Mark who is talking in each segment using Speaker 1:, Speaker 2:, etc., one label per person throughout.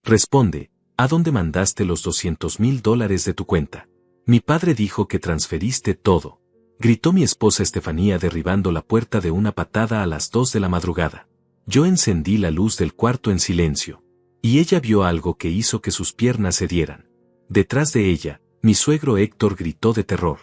Speaker 1: Responde, ¿a dónde mandaste los $200,000 de tu cuenta? Mi padre dijo que transferiste todo. Gritó mi esposa Estefanía derribando la puerta de una patada a las 2 de la madrugada. Yo encendí la luz del cuarto en silencio. Y ella vio algo que hizo que sus piernas cedieran. Detrás de ella, mi suegro Héctor gritó de terror.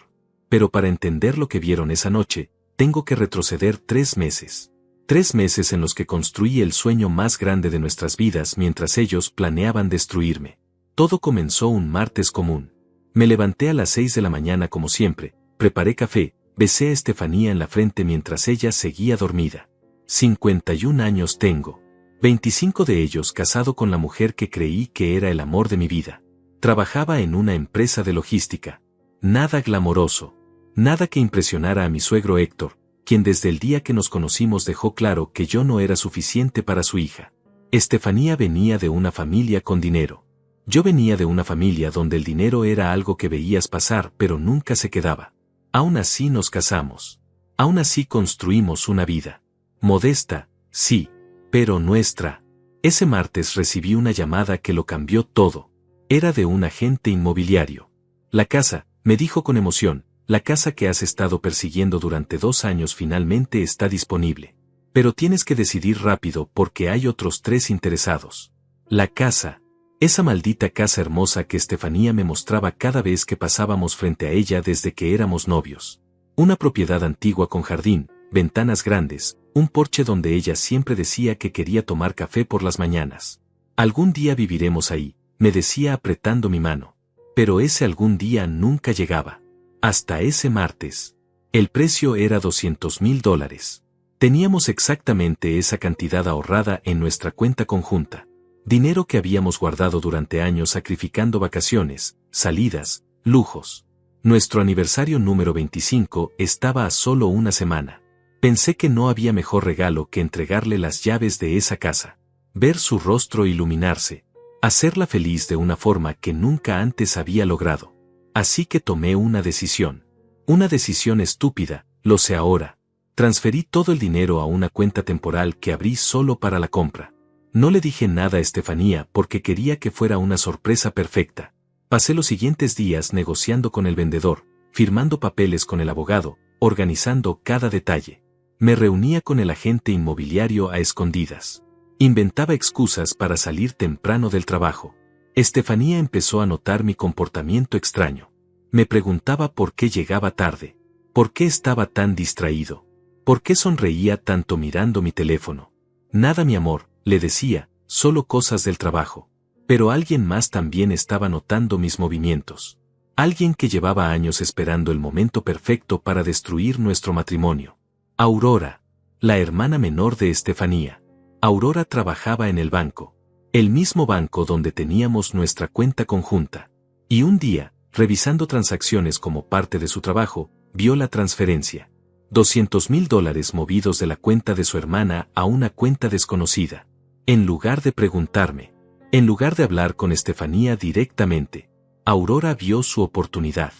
Speaker 1: Pero para entender lo que vieron esa noche, tengo que retroceder 3 meses. 3 meses en los que construí el sueño más grande de nuestras vidas mientras ellos planeaban destruirme. Todo comenzó un martes común. Me levanté a las 6 de la mañana como siempre, preparé café, besé a Estefanía en la frente mientras ella seguía dormida. 51 años tengo. 25 de ellos casado con la mujer que creí que era el amor de mi vida. Trabajaba en una empresa de logística. Nada glamoroso. Nada que impresionara a mi suegro Héctor, quien desde el día que nos conocimos dejó claro que yo no era suficiente para su hija. Estefanía venía de una familia con dinero. Yo venía de una familia donde el dinero era algo que veías pasar pero nunca se quedaba. Aún así nos casamos. Aún así construimos una vida. Modesta, sí, pero nuestra. Ese martes recibí una llamada que lo cambió todo. Era de un agente inmobiliario. La casa, me dijo con emoción, la casa que has estado persiguiendo durante 2 años finalmente está disponible. Pero tienes que decidir rápido porque hay otros 3 interesados. La casa. Esa maldita casa hermosa que Estefanía me mostraba cada vez que pasábamos frente a ella desde que éramos novios. Una propiedad antigua con jardín, ventanas grandes, un porche donde ella siempre decía que quería tomar café por las mañanas. Algún día viviremos ahí, me decía apretando mi mano. Pero ese algún día nunca llegaba. Hasta ese martes. El precio era $200,000. Teníamos exactamente esa cantidad ahorrada en nuestra cuenta conjunta. Dinero que habíamos guardado durante años sacrificando vacaciones, salidas, lujos. Nuestro aniversario número 25 estaba a solo una semana. Pensé que no había mejor regalo que entregarle las llaves de esa casa. Ver su rostro iluminarse. Hacerla feliz de una forma que nunca antes había logrado. Así que tomé una decisión. Una decisión estúpida, lo sé ahora. Transferí todo el dinero a una cuenta temporal que abrí solo para la compra. No le dije nada a Estefanía porque quería que fuera una sorpresa perfecta. Pasé los siguientes días negociando con el vendedor, firmando papeles con el abogado, organizando cada detalle. Me reunía con el agente inmobiliario a escondidas. Inventaba excusas para salir temprano del trabajo. Estefanía empezó a notar mi comportamiento extraño. Me preguntaba por qué llegaba tarde. ¿Por qué estaba tan distraído? ¿Por qué sonreía tanto mirando mi teléfono? Nada, mi amor, le decía, solo cosas del trabajo. Pero alguien más también estaba notando mis movimientos. Alguien que llevaba años esperando el momento perfecto para destruir nuestro matrimonio. Aurora, la hermana menor de Estefanía. Aurora trabajaba en el banco. El mismo banco donde teníamos nuestra cuenta conjunta. Y un día, revisando transacciones como parte de su trabajo, vio la transferencia. $200,000 movidos de la cuenta de su hermana a una cuenta desconocida. En lugar de preguntarme, en lugar de hablar con Estefanía directamente, Aurora vio su oportunidad.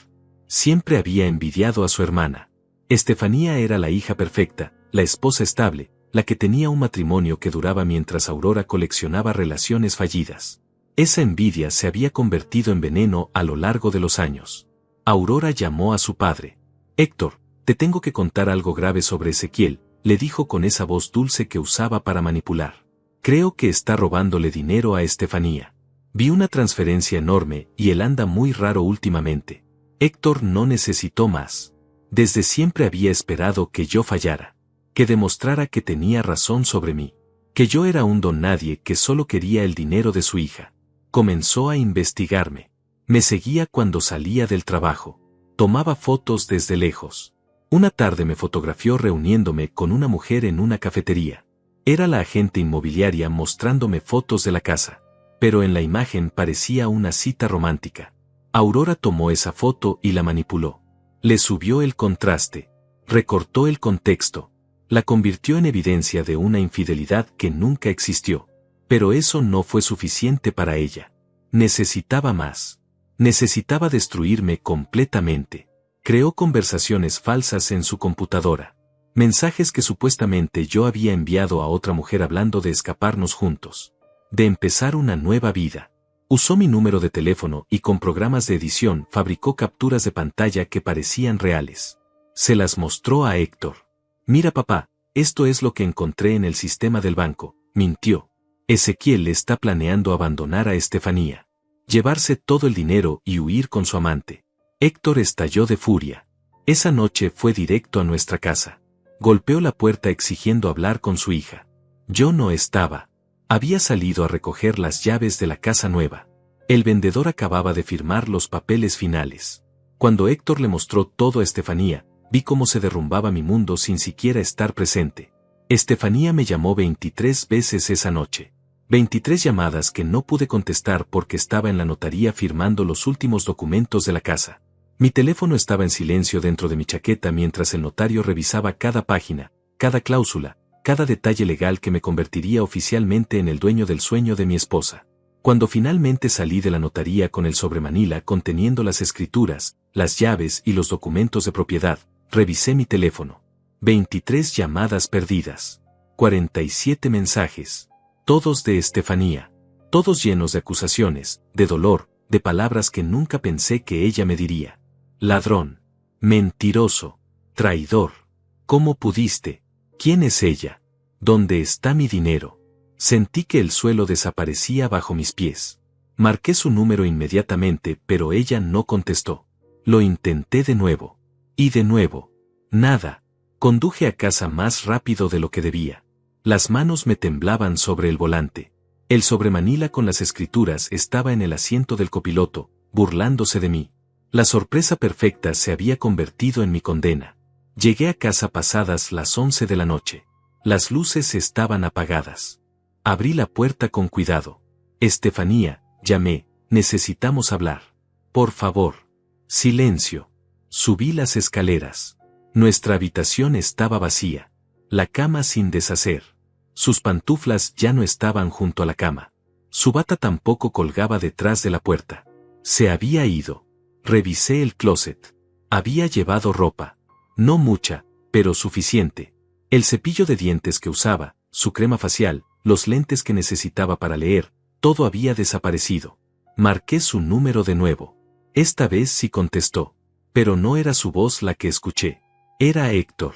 Speaker 1: Siempre había envidiado a su hermana. Estefanía era la hija perfecta, la esposa estable, la que tenía un matrimonio que duraba mientras Aurora coleccionaba relaciones fallidas. Esa envidia se había convertido en veneno a lo largo de los años. Aurora llamó a su padre. Héctor, te tengo que contar algo grave sobre Ezequiel, le dijo con esa voz dulce que usaba para manipular. Creo que está robándole dinero a Estefanía. Vi una transferencia enorme y él anda muy raro últimamente. Héctor no necesitó más. Desde siempre había esperado que yo fallara. Que demostrara que tenía razón sobre mí. Que yo era un don nadie que solo quería el dinero de su hija. Comenzó a investigarme. Me seguía cuando salía del trabajo. Tomaba fotos desde lejos. Una tarde me fotografió reuniéndome con una mujer en una cafetería. Era la agente inmobiliaria mostrándome fotos de la casa. Pero en la imagen parecía una cita romántica. Aurora tomó esa foto y la manipuló. Le subió el contraste. Recortó el contexto. La convirtió en evidencia de una infidelidad que nunca existió. Pero eso no fue suficiente para ella. Necesitaba más. Necesitaba destruirme completamente. Creó conversaciones falsas en su computadora. Mensajes que supuestamente yo había enviado a otra mujer hablando de escaparnos juntos. de empezar una nueva vida. Usó mi número de teléfono y con programas de edición fabricó capturas de pantalla que parecían reales. Se las mostró a Héctor. Mira papá, esto es lo que encontré en el sistema del banco, mintió. Ezequiel está planeando abandonar a Estefanía, llevarse todo el dinero y huir con su amante. Héctor estalló de furia. Esa noche fue directo a nuestra casa. Golpeó la puerta exigiendo hablar con su hija. Yo no estaba. Había salido a recoger las llaves de la casa nueva. El vendedor acababa de firmar los papeles finales. Cuando Héctor le mostró todo a Estefanía, vi cómo se derrumbaba mi mundo sin siquiera estar presente. Estefanía me llamó 23 veces esa noche. 23 llamadas que no pude contestar porque estaba en la notaría firmando los últimos documentos de la casa. Mi teléfono estaba en silencio dentro de mi chaqueta mientras el notario revisaba cada página, cada cláusula, cada detalle legal que me convertiría oficialmente en el dueño del sueño de mi esposa. Cuando finalmente salí de la notaría con el sobremanila conteniendo las escrituras, las llaves y los documentos de propiedad, revisé mi teléfono. 23 llamadas perdidas. 47 mensajes. Todos de Estefanía. Todos llenos de acusaciones, de dolor, de palabras que nunca pensé que ella me diría. Ladrón. Mentiroso. Traidor. ¿Cómo pudiste? ¿Quién es ella? ¿Dónde está mi dinero? Sentí que el suelo desaparecía bajo mis pies. Marqué su número inmediatamente, pero ella no contestó. Lo intenté de nuevo. Y de nuevo. Nada. Conduje a casa más rápido de lo que debía. Las manos me temblaban sobre el volante. El sobremanila con las escrituras estaba en el asiento del copiloto, burlándose de mí. La sorpresa perfecta se había convertido en mi condena. Llegué a casa pasadas las 11 de la noche. Las luces estaban apagadas. Abrí la puerta con cuidado. Estefanía, llamé, necesitamos hablar. Por favor. Silencio. Subí las escaleras. Nuestra habitación estaba vacía. La cama sin deshacer. Sus pantuflas ya no estaban junto a la cama. Su bata tampoco colgaba detrás de la puerta. Se había ido. Revisé el closet. Había llevado ropa. No mucha, pero suficiente. El cepillo de dientes que usaba, su crema facial, los lentes que necesitaba para leer, todo había desaparecido. Marqué su número de nuevo. Esta vez sí contestó. Pero no era su voz la que escuché. Era Héctor.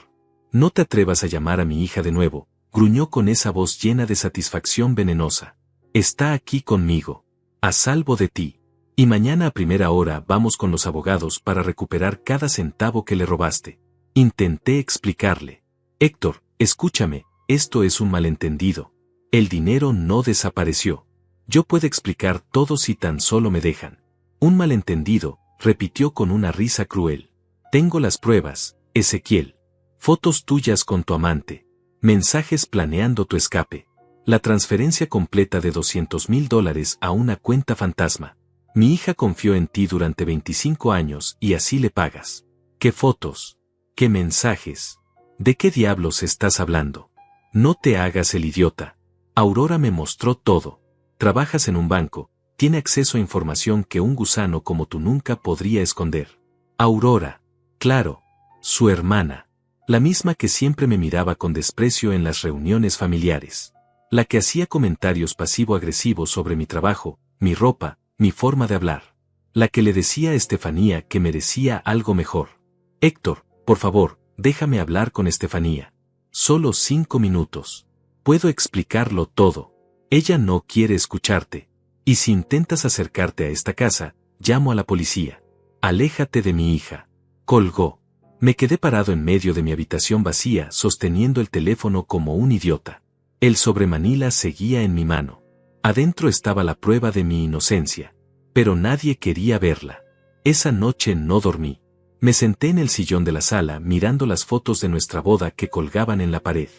Speaker 1: No te atrevas a llamar a mi hija de nuevo, gruñó con esa voz llena de satisfacción venenosa. Está aquí conmigo. A salvo de ti. Y mañana a primera hora vamos con los abogados para recuperar cada centavo que le robaste. Intenté explicarle. Héctor, escúchame, esto es un malentendido. El dinero no desapareció. Yo puedo explicar todo si tan solo me dejan. Un malentendido, repitió con una risa cruel. Tengo las pruebas, Ezequiel. Fotos tuyas con tu amante. Mensajes planeando tu escape. La transferencia completa de $200,000 a una cuenta fantasma. Mi hija confió en ti durante 25 años y así le pagas. ¿Qué fotos? ¿Qué mensajes? ¿De qué diablos estás hablando? No te hagas el idiota. Aurora me mostró todo. Trabajas en un banco, tiene acceso a información que un gusano como tú nunca podría esconder. Aurora. Claro. Su hermana. La misma que siempre me miraba con desprecio en las reuniones familiares. La que hacía comentarios pasivo-agresivos sobre mi trabajo, mi ropa, mi forma de hablar. La que le decía a Estefanía que merecía algo mejor. Héctor, por favor, déjame hablar con Estefanía. Solo 5 minutos. Puedo explicarlo todo. Ella no quiere escucharte. Y si intentas acercarte a esta casa, llamo a la policía. Aléjate de mi hija. Colgó. Me quedé parado en medio de mi habitación vacía sosteniendo el teléfono como un idiota. El sobremanila seguía en mi mano. Adentro estaba la prueba de mi inocencia. Pero nadie quería verla. Esa noche no dormí. Me senté en el sillón de la sala mirando las fotos de nuestra boda que colgaban en la pared.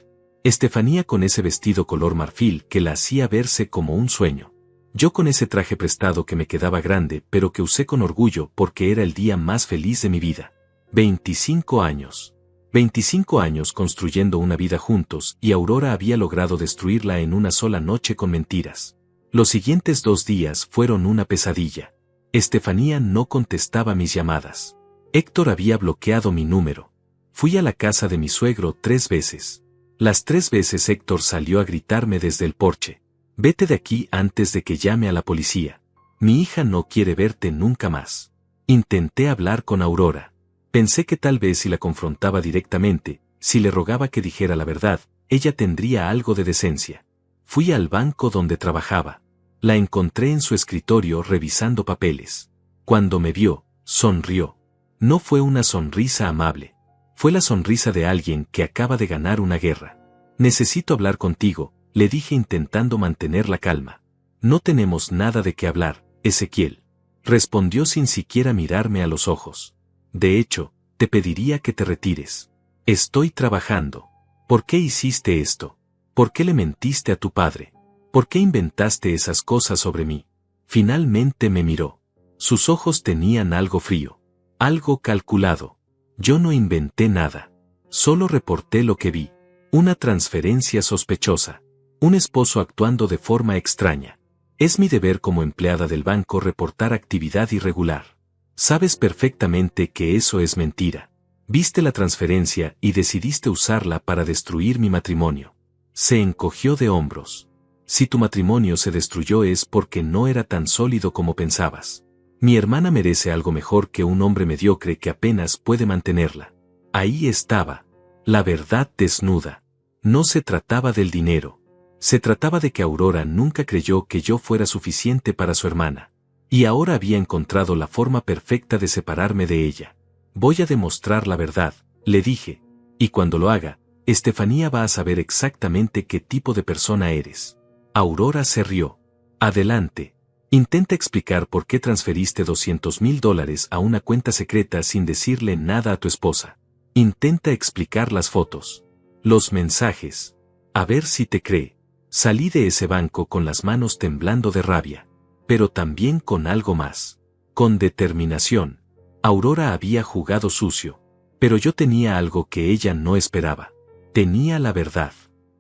Speaker 1: Estefanía con ese vestido color marfil que la hacía verse como un sueño. Yo con ese traje prestado que me quedaba grande pero que usé con orgullo porque era el día más feliz de mi vida. 25 años. 25 años construyendo una vida juntos y Aurora había logrado destruirla en una sola noche con mentiras. Los siguientes 2 días fueron una pesadilla. Estefanía no contestaba mis llamadas. Héctor había bloqueado mi número. Fui a la casa de mi suegro 3 veces. Las 3 veces Héctor salió a gritarme desde el porche. Vete de aquí antes de que llame a la policía. Mi hija no quiere verte nunca más. Intenté hablar con Aurora. Pensé que tal vez si la confrontaba directamente, si le rogaba que dijera la verdad, ella tendría algo de decencia. Fui al banco donde trabajaba. La encontré en su escritorio revisando papeles. Cuando me vio, sonrió. No fue una sonrisa amable. Fue la sonrisa de alguien que acaba de ganar una guerra. Necesito hablar contigo, le dije intentando mantener la calma. No tenemos nada de qué hablar, Ezequiel. Respondió sin siquiera mirarme a los ojos. De hecho, te pediría que te retires. Estoy trabajando. ¿Por qué hiciste esto? ¿Por qué le mentiste a tu padre? ¿Por qué inventaste esas cosas sobre mí? Finalmente me miró. Sus ojos tenían algo frío. Algo calculado. Yo no inventé nada. Solo reporté lo que vi. Una transferencia sospechosa. Un esposo actuando de forma extraña. Es mi deber como empleada del banco reportar actividad irregular. Sabes perfectamente que eso es mentira. Viste la transferencia y decidiste usarla para destruir mi matrimonio. Se encogió de hombros. Si tu matrimonio se destruyó es porque no era tan sólido como pensabas. Mi hermana merece algo mejor que un hombre mediocre que apenas puede mantenerla. Ahí estaba. La verdad desnuda. No se trataba del dinero. Se trataba de que Aurora nunca creyó que yo fuera suficiente para su hermana. Y ahora había encontrado la forma perfecta de separarme de ella. Voy a demostrar la verdad, le dije. Y cuando lo haga, Estefanía va a saber exactamente qué tipo de persona eres. Aurora se rió. Adelante. Intenta explicar por qué transferiste $200,000 a una cuenta secreta sin decirle nada a tu esposa. Intenta explicar las fotos. Los mensajes. A ver si te cree. Salí de ese banco con las manos temblando de rabia. Pero también con algo más. Con determinación. Aurora había jugado sucio. Pero yo tenía algo que ella no esperaba. Tenía la verdad.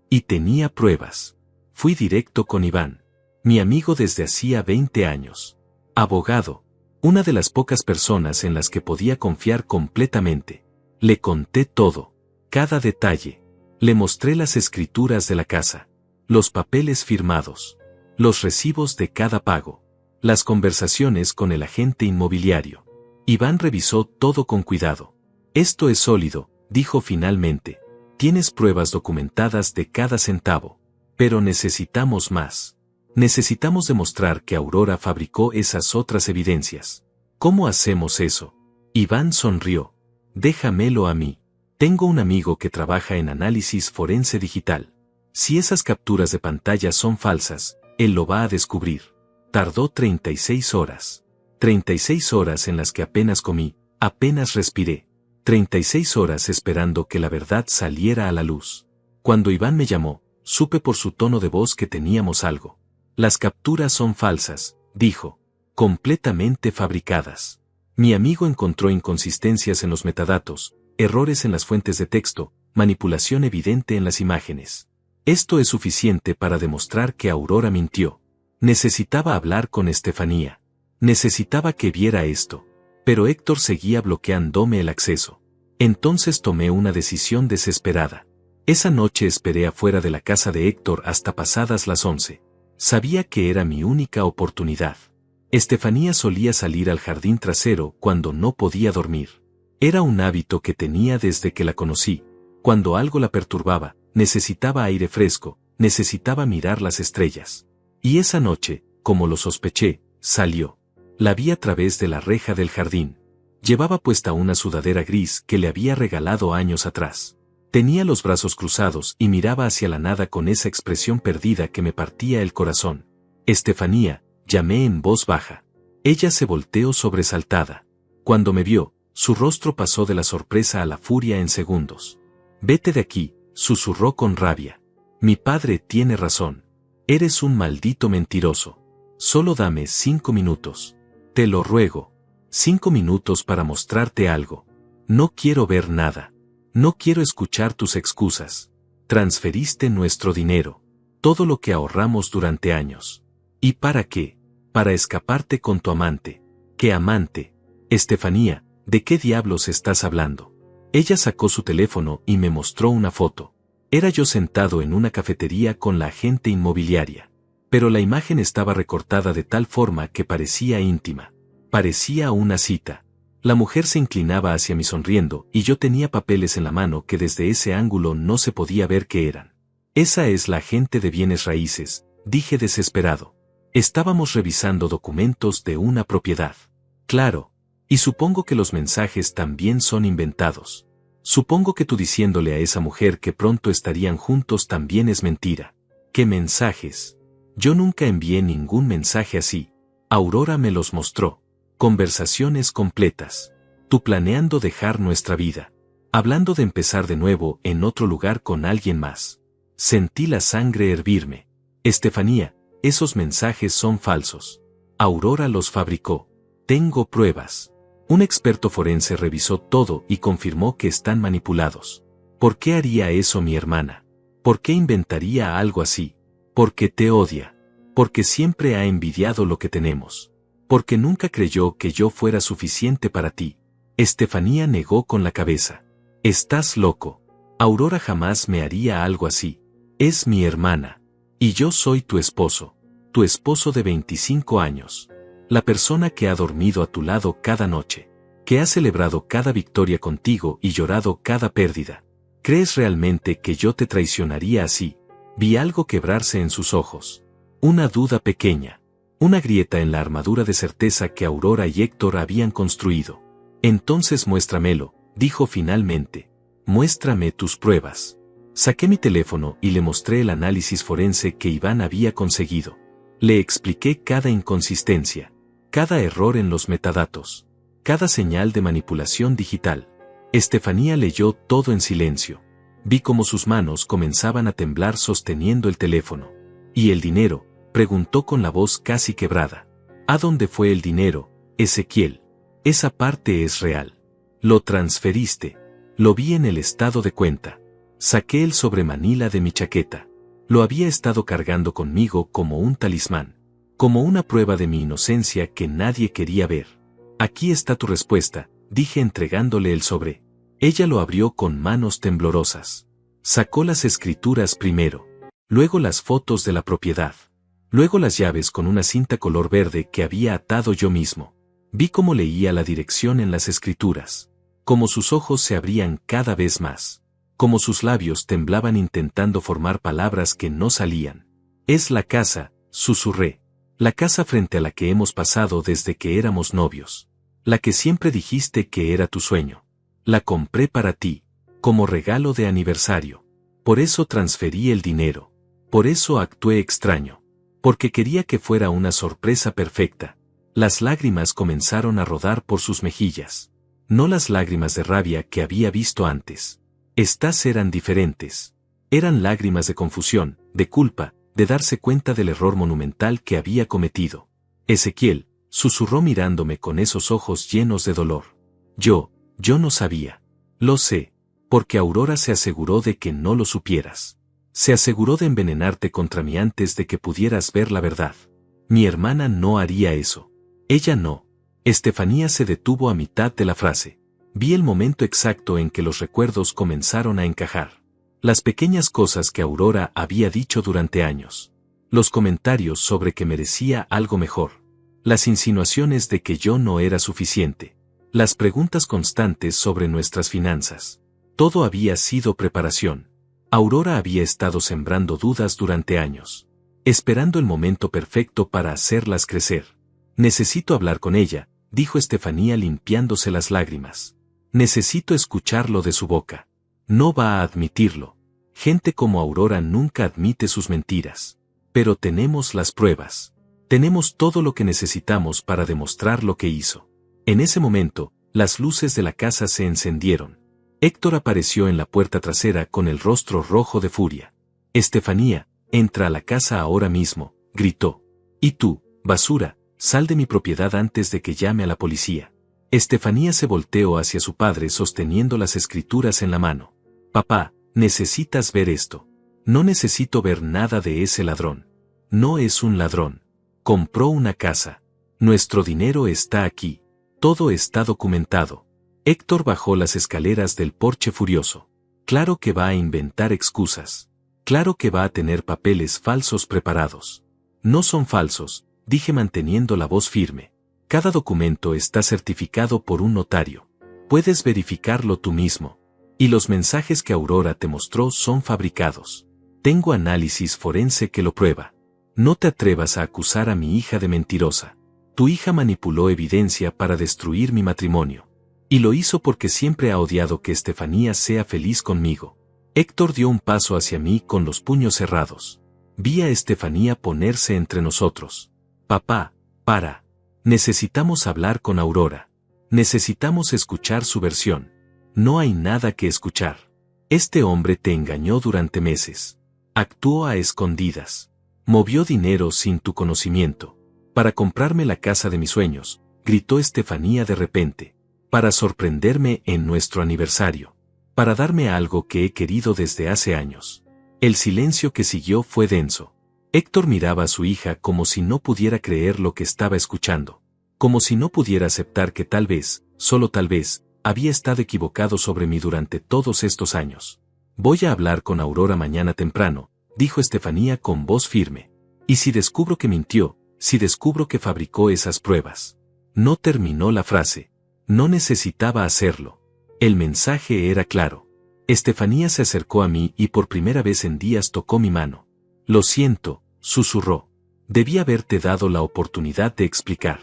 Speaker 1: Y tenía pruebas. Fui directo con Iván. Mi amigo desde hacía 20 años. Abogado. Una de las pocas personas en las que podía confiar completamente. Le conté todo. Cada detalle. Le mostré las escrituras de la casa. Los papeles firmados. Los recibos de cada pago. Las conversaciones con el agente inmobiliario. Iván revisó todo con cuidado. Esto es sólido, dijo finalmente. Tienes pruebas documentadas de cada centavo. Pero necesitamos más. Necesitamos demostrar que Aurora fabricó esas otras evidencias. ¿Cómo hacemos eso? Iván sonrió. Déjamelo a mí. Tengo un amigo que trabaja en análisis forense digital. Si esas capturas de pantalla son falsas, él lo va a descubrir. Tardó 36 horas. 36 horas en las que apenas comí, apenas respiré. 36 horas esperando que la verdad saliera a la luz. Cuando Iván me llamó, supe por su tono de voz que teníamos algo. Las capturas son falsas, dijo. Completamente fabricadas. Mi amigo encontró inconsistencias en los metadatos, errores en las fuentes de texto, manipulación evidente en las imágenes. Esto es suficiente para demostrar que Aurora mintió. Necesitaba hablar con Estefanía. Necesitaba que viera esto. Pero Héctor seguía bloqueándome el acceso. Entonces tomé una decisión desesperada. Esa noche esperé afuera de la casa de Héctor hasta pasadas las 11. Sabía que era mi única oportunidad. Estefanía solía salir al jardín trasero cuando no podía dormir. Era un hábito que tenía desde que la conocí. Cuando algo la perturbaba, necesitaba aire fresco, necesitaba mirar las estrellas. Y esa noche, como lo sospeché, salió. La vi a través de la reja del jardín. Llevaba puesta una sudadera gris que le había regalado años atrás. Tenía los brazos cruzados y miraba hacia la nada con esa expresión perdida que me partía el corazón. Estefanía, llamé en voz baja. Ella se volteó sobresaltada. Cuando me vio, su rostro pasó de la sorpresa a la furia en segundos. Vete de aquí, susurró con rabia. Mi padre tiene razón. Eres un maldito mentiroso. Solo dame 5 minutos. Te lo ruego. 5 minutos para mostrarte algo. No quiero ver nada. No quiero escuchar tus excusas. Transferiste nuestro dinero. Todo lo que ahorramos durante años. ¿Y para qué? Para escaparte con tu amante. ¿Qué amante? Estefanía, ¿de qué diablos estás hablando? Ella sacó su teléfono y me mostró una foto. Era yo sentado en una cafetería con la agente inmobiliaria. Pero la imagen estaba recortada de tal forma que parecía íntima. Parecía una cita. La mujer se inclinaba hacia mí sonriendo y yo tenía papeles en la mano que desde ese ángulo no se podía ver qué eran. Esa es la agente de bienes raíces, dije desesperado. Estábamos revisando documentos de una propiedad. Claro. Y supongo que los mensajes también son inventados. Supongo que tú diciéndole a esa mujer que pronto estarían juntos también es mentira. ¿Qué mensajes? Yo nunca envié ningún mensaje así. Aurora me los mostró. Conversaciones completas. Tú planeando dejar nuestra vida. Hablando de empezar de nuevo en otro lugar con alguien más. Sentí la sangre hervirme. Estefanía, esos mensajes son falsos. Aurora los fabricó. Tengo pruebas. Un experto forense revisó todo y confirmó que están manipulados. ¿Por qué haría eso mi hermana? ¿Por qué inventaría algo así? Porque te odia. Porque siempre ha envidiado lo que tenemos. Porque nunca creyó que yo fuera suficiente para ti. Estefanía negó con la cabeza. Estás loco. Aurora jamás me haría algo así. Es mi hermana. Y yo soy tu esposo de 25 años. La persona que ha dormido a tu lado cada noche. Que ha celebrado cada victoria contigo y llorado cada pérdida. ¿Crees realmente que yo te traicionaría así? Vi algo quebrarse en sus ojos. Una duda pequeña. Una grieta en la armadura de certeza que Aurora y Héctor habían construido. Entonces muéstramelo, dijo finalmente. Muéstrame tus pruebas. Saqué mi teléfono y le mostré el análisis forense que Iván había conseguido. Le expliqué cada inconsistencia, cada error en los metadatos, cada señal de manipulación digital. Estefanía leyó todo en silencio. Vi cómo sus manos comenzaban a temblar sosteniendo el teléfono. ¿Y el dinero?, preguntó con la voz casi quebrada. ¿A dónde fue el dinero, Ezequiel? Esa parte es real. Lo transferiste. Lo vi en el estado de cuenta. Saqué el sobremanila de mi chaqueta. Lo había estado cargando conmigo como un talismán. Como una prueba de mi inocencia que nadie quería ver. Aquí está tu respuesta, dije entregándole el sobre. Ella lo abrió con manos temblorosas. Sacó las escrituras primero. Luego las fotos de la propiedad. Luego las llaves con una cinta color verde que había atado yo mismo. Vi cómo leía la dirección en las escrituras. Cómo sus ojos se abrían cada vez más. Cómo sus labios temblaban intentando formar palabras que no salían. Es la casa, susurré. La casa frente a la que hemos pasado desde que éramos novios. La que siempre dijiste que era tu sueño. La compré para ti, como regalo de aniversario. Por eso transferí el dinero. Por eso actué extraño. Porque quería que fuera una sorpresa perfecta. Las lágrimas comenzaron a rodar por sus mejillas. No las lágrimas de rabia que había visto antes. Estas eran diferentes. Eran lágrimas de confusión, de culpa, de darse cuenta del error monumental que había cometido. Ezequiel, susurró mirándome con esos ojos llenos de dolor. Yo no sabía. Lo sé. Porque Aurora se aseguró de que no lo supieras. Se aseguró de envenenarte contra mí antes de que pudieras ver la verdad. Mi hermana no haría eso. Ella no. Estefanía se detuvo a mitad de la frase. Vi el momento exacto en que los recuerdos comenzaron a encajar. Las pequeñas cosas que Aurora había dicho durante años. Los comentarios sobre que merecía algo mejor. Las insinuaciones de que yo no era suficiente. Las preguntas constantes sobre nuestras finanzas. Todo había sido preparación. Aurora había estado sembrando dudas durante años. Esperando el momento perfecto para hacerlas crecer. Necesito hablar con ella, dijo Estefanía limpiándose las lágrimas. Necesito escucharlo de su boca. No va a admitirlo. Gente como Aurora nunca admite sus mentiras. Pero tenemos las pruebas. Tenemos todo lo que necesitamos para demostrar lo que hizo. En ese momento, las luces de la casa se encendieron. Héctor apareció en la puerta trasera con el rostro rojo de furia. Estefanía, entra a la casa ahora mismo, gritó. Y tú, basura, sal de mi propiedad antes de que llame a la policía. Estefanía se volteó hacia su padre sosteniendo las escrituras en la mano. Papá, necesitas ver esto. No necesito ver nada de ese ladrón. No es un ladrón. Compró una casa. Nuestro dinero está aquí. Todo está documentado. Héctor bajó las escaleras del porche furioso. Claro que va a inventar excusas. Claro que va a tener papeles falsos preparados. No son falsos, dije manteniendo la voz firme. Cada documento está certificado por un notario. Puedes verificarlo tú mismo. Y los mensajes que Aurora te mostró son fabricados. Tengo análisis forense que lo prueba. No te atrevas a acusar a mi hija de mentirosa. Tu hija manipuló evidencia para destruir mi matrimonio. Y lo hizo porque siempre ha odiado que Estefanía sea feliz conmigo. Héctor dio un paso hacia mí con los puños cerrados. Vi a Estefanía ponerse entre nosotros. Papá, para. Necesitamos hablar con Aurora. Necesitamos escuchar su versión. No hay nada que escuchar. Este hombre te engañó durante meses. Actuó a escondidas. Movió dinero sin tu conocimiento. Para comprarme la casa de mis sueños, gritó Estefanía de repente. Para sorprenderme en nuestro aniversario. Para darme algo que he querido desde hace años. El silencio que siguió fue denso. Héctor miraba a su hija como si no pudiera creer lo que estaba escuchando. Como si no pudiera aceptar que tal vez, solo tal vez, había estado equivocado sobre mí durante todos estos años. Voy a hablar con Aurora mañana temprano, dijo Estefanía con voz firme. Y si descubro que mintió, si descubro que fabricó esas pruebas. No terminó la frase. No necesitaba hacerlo. El mensaje era claro. Estefanía se acercó a mí y por primera vez en días tocó mi mano. Lo siento, susurró. Debí haberte dado la oportunidad de explicar.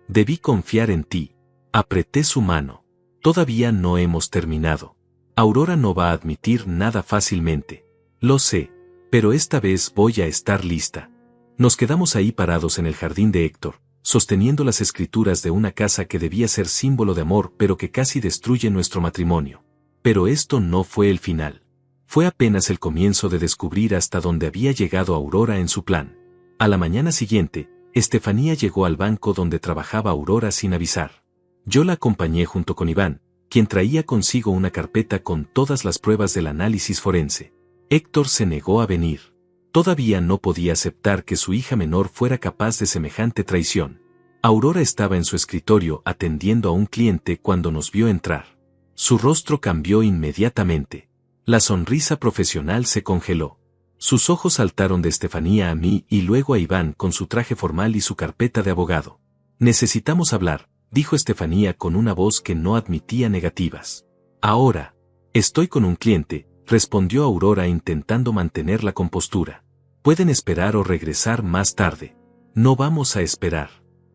Speaker 1: Debí confiar en ti. Apreté su mano. Todavía no hemos terminado. Aurora no va a admitir nada fácilmente. Lo sé, pero esta vez voy a estar lista. Nos quedamos ahí parados en el jardín de Héctor, sosteniendo las escrituras de una casa que debía ser símbolo de amor pero que casi destruye nuestro matrimonio. Pero esto no fue el final. Fue apenas el comienzo de descubrir hasta dónde había llegado Aurora en su plan. A la mañana siguiente, Estefanía llegó al banco donde trabajaba Aurora sin avisar. Yo la acompañé junto con Iván, quien traía consigo una carpeta con todas las pruebas del análisis forense. Héctor se negó a venir. Todavía no podía aceptar que su hija menor fuera capaz de semejante traición. Aurora estaba en su escritorio atendiendo a un cliente cuando nos vio entrar. Su rostro cambió inmediatamente. La sonrisa profesional se congeló. Sus ojos saltaron de Estefanía a mí y luego a Iván con su traje formal y su carpeta de abogado. Necesitamos hablar, dijo Estefanía con una voz que no admitía negativas. Ahora. Estoy con un cliente, respondió Aurora intentando mantener la compostura. Pueden esperar o regresar más tarde. No vamos a esperar.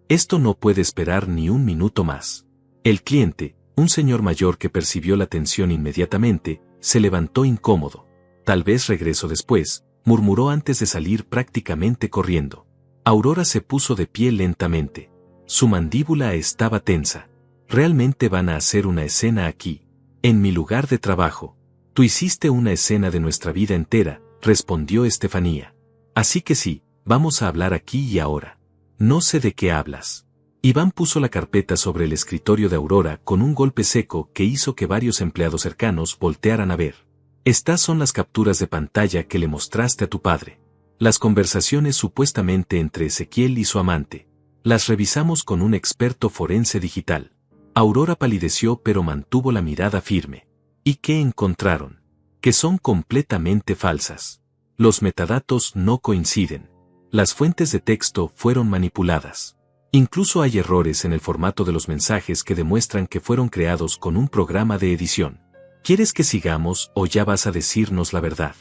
Speaker 1: Esto no puede esperar ni un minuto más. El cliente, un señor mayor que percibió la tensión inmediatamente, se levantó incómodo. Tal vez regreso después, murmuró antes de salir prácticamente corriendo. Aurora se puso de pie lentamente. Su mandíbula estaba tensa. ¿Realmente van a hacer una escena aquí? En mi lugar de trabajo. Tú hiciste una escena de nuestra vida entera, respondió Estefanía. Así que sí, vamos a hablar aquí y ahora. No sé de qué hablas. Iván puso la carpeta sobre el escritorio de Aurora con un golpe seco que hizo que varios empleados cercanos voltearan a ver. Estas son las capturas de pantalla que le mostraste a tu padre. Las conversaciones supuestamente entre Ezequiel y su amante. Las revisamos con un experto forense digital. Aurora palideció pero mantuvo la mirada firme. ¿Y qué encontraron? Que son completamente falsas. Los metadatos no coinciden. Las fuentes de texto fueron manipuladas. Incluso hay errores en el formato de los mensajes que demuestran que fueron creados con un programa de edición. ¿Quieres que sigamos o ya vas a decirnos la verdad?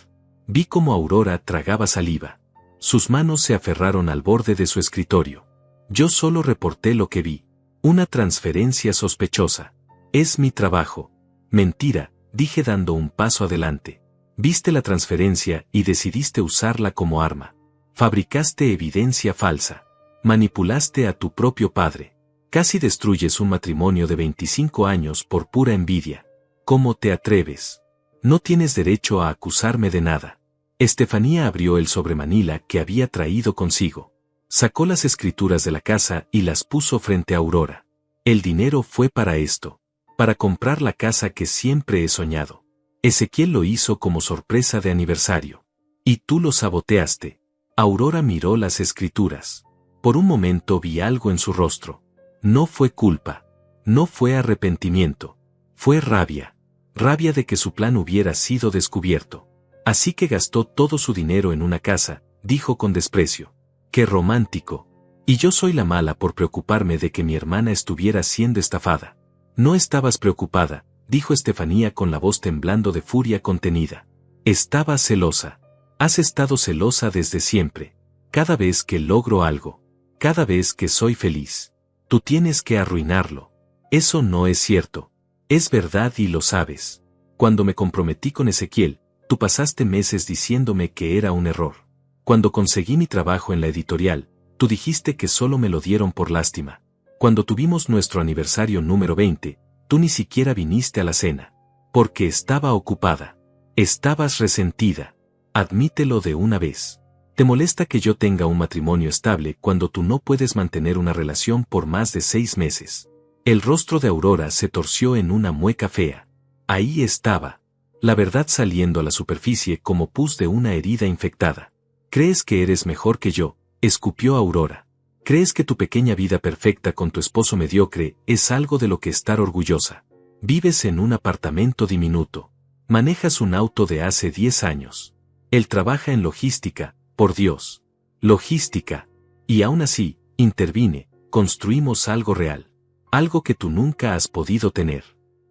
Speaker 1: Vi cómo Aurora tragaba saliva. Sus manos se aferraron al borde de su escritorio. Yo solo reporté lo que vi. Una transferencia sospechosa. Es mi trabajo. Mentira, dije dando un paso adelante. Viste la transferencia y decidiste usarla como arma. Fabricaste evidencia falsa. Manipulaste a tu propio padre. Casi destruyes un matrimonio de 25 años por pura envidia. ¿Cómo te atreves? No tienes derecho a acusarme de nada. Estefanía abrió el sobremanila que había traído consigo. Sacó las escrituras de la casa y las puso frente a Aurora. El dinero fue para esto. Para comprar la casa que siempre he soñado. Ezequiel lo hizo como sorpresa de aniversario. Y tú lo saboteaste. Aurora miró las escrituras. Por un momento vi algo en su rostro. No fue culpa. No fue arrepentimiento. Fue rabia. Rabia de que su plan hubiera sido descubierto. Así que gastó todo su dinero en una casa, dijo con desprecio. ¡Qué romántico! Y yo soy la mala por preocuparme de que mi hermana estuviera siendo estafada. No estabas preocupada, dijo Estefanía con la voz temblando de furia contenida. Estaba celosa. Has estado celosa desde siempre. Cada vez que logro algo. Cada vez que soy feliz. Tú tienes que arruinarlo. Eso no es cierto. Es verdad y lo sabes. Cuando me comprometí con Ezequiel, tú pasaste meses diciéndome que era un error. Cuando conseguí mi trabajo en la editorial, tú dijiste que solo me lo dieron por lástima. Cuando tuvimos nuestro aniversario número 20, tú ni siquiera viniste a la cena. Porque estaba ocupada. Estabas resentida. Admítelo de una vez. ¿Te molesta que yo tenga un matrimonio estable cuando tú no puedes mantener una relación por más de 6 meses? El rostro de Aurora se torció en una mueca fea. Ahí estaba. La verdad saliendo a la superficie como pus de una herida infectada. ¿Crees que eres mejor que yo?, escupió Aurora. ¿Crees que tu pequeña vida perfecta con tu esposo mediocre es algo de lo que estar orgullosa? Vives en un apartamento diminuto. Manejas un auto de hace 10 años. Él trabaja en logística, por Dios. Logística. Y aún así, intervine, construimos algo real. Algo que tú nunca has podido tener.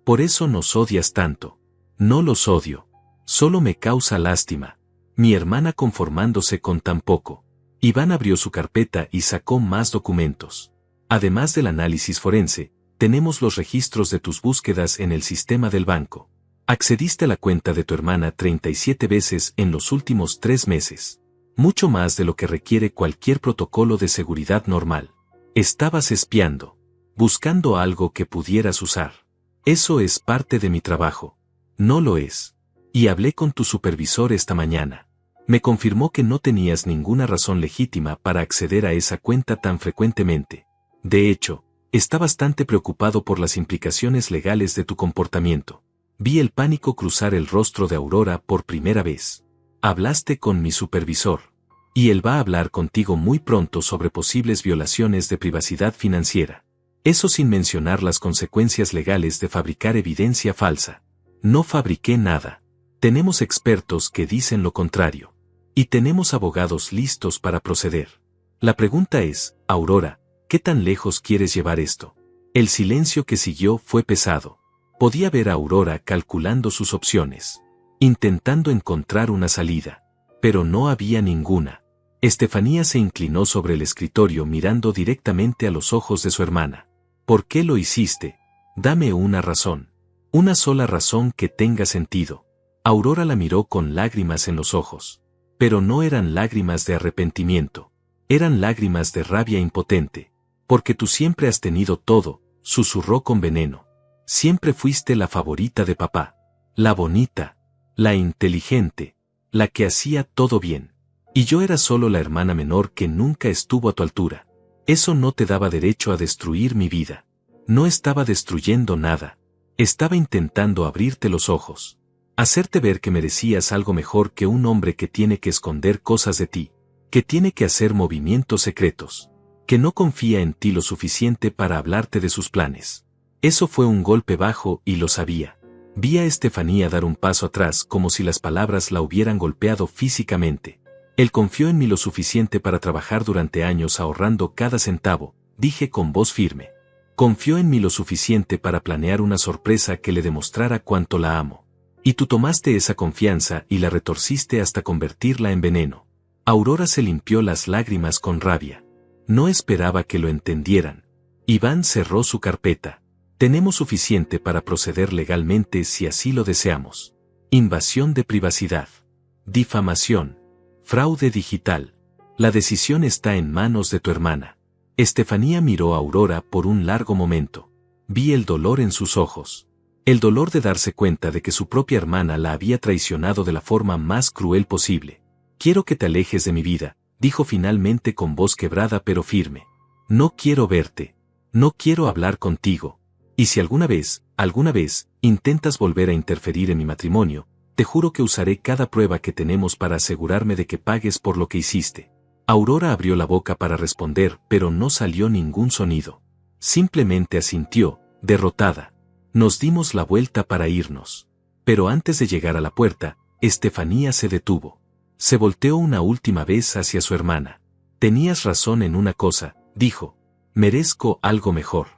Speaker 1: Por eso nos odias tanto. No los odio. Solo me causa lástima. Mi hermana conformándose con tan poco. Iván abrió su carpeta y sacó más documentos. Además del análisis forense, tenemos los registros de tus búsquedas en el sistema del banco. Accediste a la cuenta de tu hermana 37 veces en los últimos 3 meses. Mucho más de lo que requiere cualquier protocolo de seguridad normal. Estabas espiando. Buscando algo que pudieras usar. Eso es parte de mi trabajo. No lo es. Y hablé con tu supervisor esta mañana. Me confirmó que no tenías ninguna razón legítima para acceder a esa cuenta tan frecuentemente. De hecho, está bastante preocupado por las implicaciones legales de tu comportamiento. Vi el pánico cruzar el rostro de Aurora por primera vez. Hablaste con mi supervisor. Y él va a hablar contigo muy pronto sobre posibles violaciones de privacidad financiera. Eso sin mencionar las consecuencias legales de fabricar evidencia falsa. No fabriqué nada. Tenemos expertos que dicen lo contrario. Y tenemos abogados listos para proceder. La pregunta es, Aurora, ¿qué tan lejos quieres llevar esto? El silencio que siguió fue pesado. Podía ver a Aurora calculando sus opciones. Intentando encontrar una salida. Pero no había ninguna. Estefanía se inclinó sobre el escritorio mirando directamente a los ojos de su hermana. ¿Por qué lo hiciste? Dame una razón. Una sola razón que tenga sentido. Aurora la miró con lágrimas en los ojos. Pero no eran lágrimas de arrepentimiento. Eran lágrimas de rabia impotente. Porque tú siempre has tenido todo, susurró con veneno. Siempre fuiste la favorita de papá. La bonita. La inteligente. La que hacía todo bien. Y yo era solo la hermana menor que nunca estuvo a tu altura. Eso no te daba derecho a destruir mi vida. No estaba destruyendo nada. Estaba intentando abrirte los ojos. Hacerte ver que merecías algo mejor que un hombre que tiene que esconder cosas de ti. Que tiene que hacer movimientos secretos. Que no confía en ti lo suficiente para hablarte de sus planes. Eso fue un golpe bajo y lo sabía. Vi a Estefanía dar un paso atrás como si las palabras la hubieran golpeado físicamente. Él confió en mí lo suficiente para trabajar durante años ahorrando cada centavo, dije con voz firme. Confió en mí lo suficiente para planear una sorpresa que le demostrara cuánto la amo. Y tú tomaste esa confianza y la retorciste hasta convertirla en veneno. Aurora se limpió las lágrimas con rabia. No esperaba que lo entendieran. Iván cerró su carpeta. Tenemos suficiente para proceder legalmente si así lo deseamos. Invasión de privacidad. Difamación. Fraude digital. La decisión está en manos de tu hermana. Estefanía miró a Aurora por un largo momento. Vi el dolor en sus ojos. El dolor de darse cuenta de que su propia hermana la había traicionado de la forma más cruel posible. Quiero que te alejes de mi vida, dijo finalmente con voz quebrada pero firme. No quiero verte. No quiero hablar contigo. Y si alguna vez, intentas volver a interferir en mi matrimonio, te juro que usaré cada prueba que tenemos para asegurarme de que pagues por lo que hiciste. Aurora abrió la boca para responder, pero no salió ningún sonido. Simplemente asintió, derrotada. Nos dimos la vuelta para irnos. Pero antes de llegar a la puerta, Estefanía se detuvo. Se volteó una última vez hacia su hermana. Tenías razón en una cosa, dijo. Merezco algo mejor.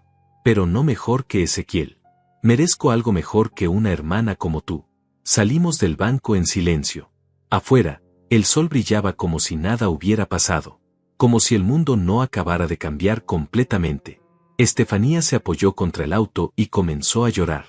Speaker 1: Pero no mejor que Ezequiel. Merezco algo mejor que una hermana como tú. Salimos del banco en silencio. Afuera, el sol brillaba como si nada hubiera pasado. Como si el mundo no acabara de cambiar completamente. Estefanía se apoyó contra el auto y comenzó a llorar.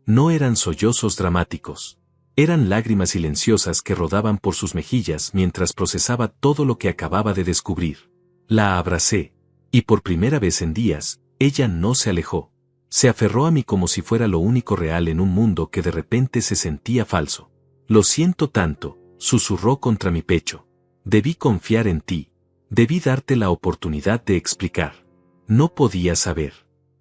Speaker 1: No eran sollozos dramáticos. Eran lágrimas silenciosas que rodaban por sus mejillas mientras procesaba todo lo que acababa de descubrir. La abracé. Y por primera vez en días, ella no se alejó. Se aferró a mí como si fuera lo único real en un mundo que de repente se sentía falso. Lo siento tanto, susurró contra mi pecho. Debí confiar en ti. Debí darte la oportunidad de explicar. No podía saber.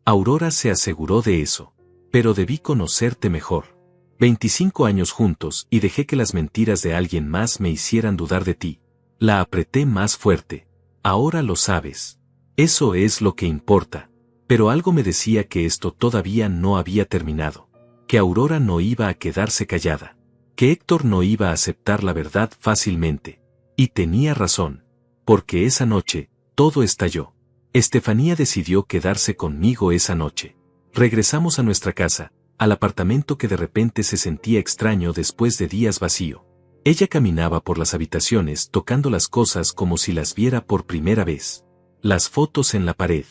Speaker 1: Aurora se aseguró de eso. Pero debí conocerte mejor. 25 años juntos y dejé que las mentiras de alguien más me hicieran dudar de ti. La apreté más fuerte. Ahora lo sabes. Eso es lo que importa. Pero algo me decía que esto todavía no había terminado. Que Aurora no iba a quedarse callada. Que Héctor no iba a aceptar la verdad fácilmente. Y tenía razón. Porque esa noche, todo estalló. Estefanía decidió quedarse conmigo esa noche. Regresamos a nuestra casa, al apartamento que de repente se sentía extraño después de días vacío. Ella caminaba por las habitaciones tocando las cosas como si las viera por primera vez. Las fotos en la pared.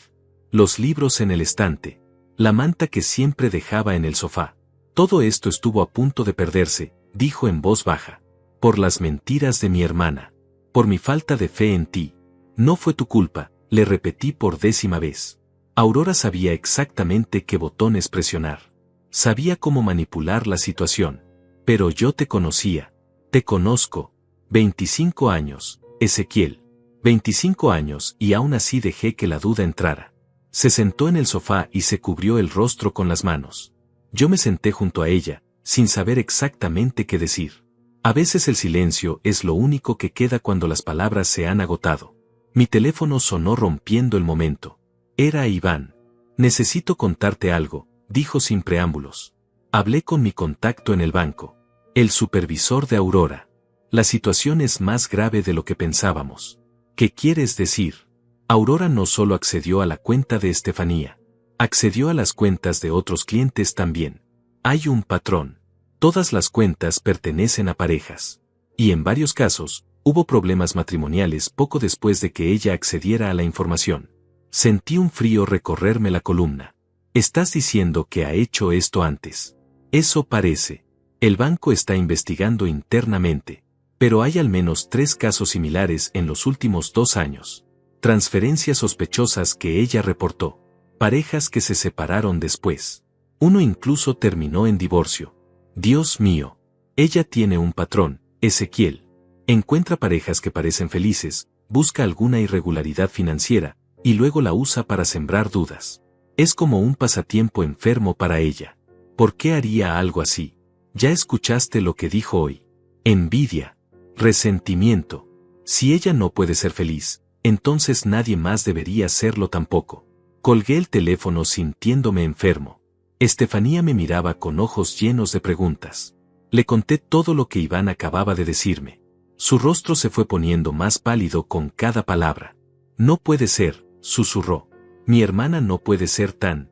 Speaker 1: Los libros en el estante. La manta que siempre dejaba en el sofá. Todo esto estuvo a punto de perderse, dijo en voz baja. Por las mentiras de mi hermana. Por mi falta de fe en ti. No fue tu culpa, le repetí por 10ª vez. Aurora sabía exactamente qué botones presionar. Sabía cómo manipular la situación. Pero yo te conocía. Te conozco. 25 años, Ezequiel. 25 años y aún así dejé que la duda entrara. Se sentó en el sofá y se cubrió el rostro con las manos. Yo me senté junto a ella, sin saber exactamente qué decir. A veces el silencio es lo único que queda cuando las palabras se han agotado. Mi teléfono sonó rompiendo el momento. Era Iván. Necesito contarte algo, dijo sin preámbulos. Hablé con mi contacto en el banco. El supervisor de Aurora. La situación es más grave de lo que pensábamos. ¿Qué quieres decir? Aurora no solo accedió a la cuenta de Estefanía. Accedió a las cuentas de otros clientes también. Hay un patrón. Todas las cuentas pertenecen a parejas. Y en varios casos, hubo problemas matrimoniales poco después de que ella accediera a la información. Sentí un frío recorrerme la columna. ¿Estás diciendo que ha hecho esto antes? Eso parece. El banco está investigando internamente. Pero hay al menos 3 casos similares en los últimos 2 años. Transferencias sospechosas que ella reportó. Parejas que se separaron después. Uno incluso terminó en divorcio. Dios mío. Ella tiene un patrón, Ezequiel. Encuentra parejas que parecen felices, busca alguna irregularidad financiera, y luego la usa para sembrar dudas. Es como un pasatiempo enfermo para ella. ¿Por qué haría algo así? Ya escuchaste lo que dijo hoy. Envidia. Resentimiento. Si ella no puede ser feliz, entonces nadie más debería serlo tampoco. Colgué el teléfono sintiéndome enfermo. Estefanía me miraba con ojos llenos de preguntas. Le conté todo lo que Iván acababa de decirme. Su rostro se fue poniendo más pálido con cada palabra. No puede ser, susurró. Mi hermana no puede ser tan.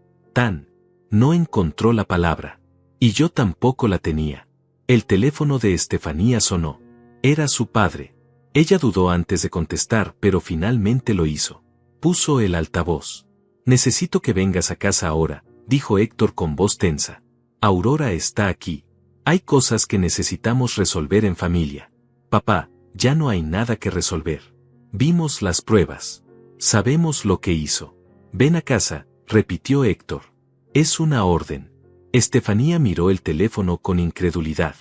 Speaker 1: No encontró la palabra. Y yo tampoco la tenía. El teléfono de Estefanía sonó. Era su padre. Ella dudó antes de contestar, pero finalmente lo hizo. Puso el altavoz. Necesito que vengas a casa ahora, dijo Héctor con voz tensa. Aurora está aquí. Hay cosas que necesitamos resolver en familia. Papá, ya no hay nada que resolver. Vimos las pruebas. Sabemos lo que hizo. Ven a casa, repitió Héctor. Es una orden. Estefanía miró el teléfono con incredulidad.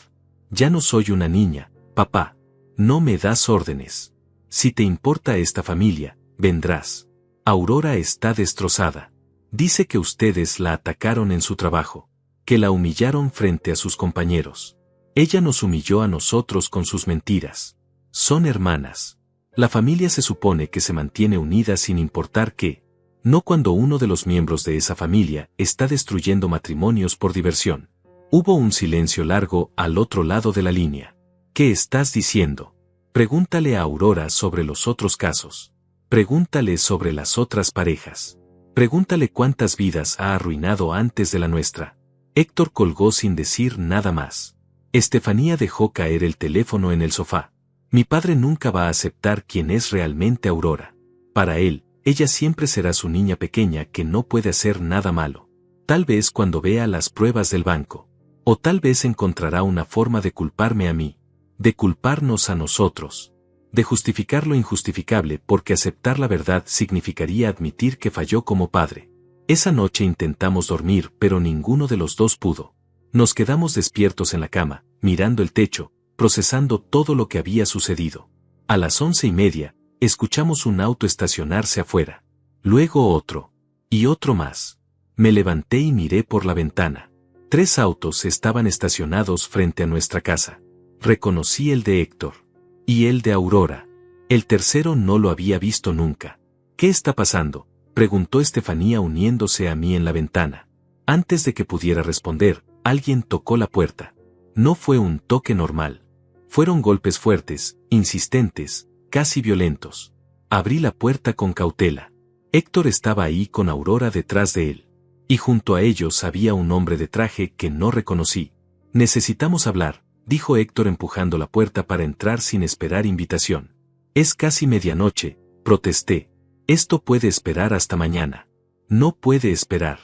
Speaker 1: Ya no soy una niña, papá. No me das órdenes. Si te importa esta familia, vendrás. Aurora está destrozada. Dice que ustedes la atacaron en su trabajo. Que la humillaron frente a sus compañeros. Ella nos humilló a nosotros con sus mentiras. Son hermanas. La familia se supone que se mantiene unida sin importar qué. No cuando uno de los miembros de esa familia está destruyendo matrimonios por diversión. Hubo un silencio largo al otro lado de la línea. ¿Qué estás diciendo? Pregúntale a Aurora sobre los otros casos. Pregúntale sobre las otras parejas. Pregúntale cuántas vidas ha arruinado antes de la nuestra. Héctor colgó sin decir nada más. Estefanía dejó caer el teléfono en el sofá. Mi padre nunca va a aceptar quién es realmente Aurora. Para él, ella siempre será su niña pequeña que no puede hacer nada malo. Tal vez cuando vea las pruebas del banco. O tal vez encontrará una forma de culparme a mí. De culparnos a nosotros. De justificar lo injustificable porque aceptar la verdad significaría admitir que falló como padre. Esa noche intentamos dormir pero ninguno de los dos pudo. Nos quedamos despiertos en la cama, mirando el techo, procesando todo lo que había sucedido. A las 11:30, escuchamos un auto estacionarse afuera. Luego otro. Y otro más. Me levanté y miré por la ventana. 3 autos estaban estacionados frente a nuestra casa. Reconocí el de Héctor. Y el de Aurora. El tercero no lo había visto nunca. ¿Qué está pasando?, preguntó Estefanía uniéndose a mí en la ventana. Antes de que pudiera responder, alguien tocó la puerta. No fue un toque normal. Fueron golpes fuertes, insistentes, casi violentos. Abrí la puerta con cautela. Héctor estaba ahí con Aurora detrás de él. Y junto a ellos había un hombre de traje que no reconocí. Necesitamos hablar, dijo Héctor empujando la puerta para entrar sin esperar invitación. Es casi medianoche, protesté. Esto puede esperar hasta mañana. No puede esperar.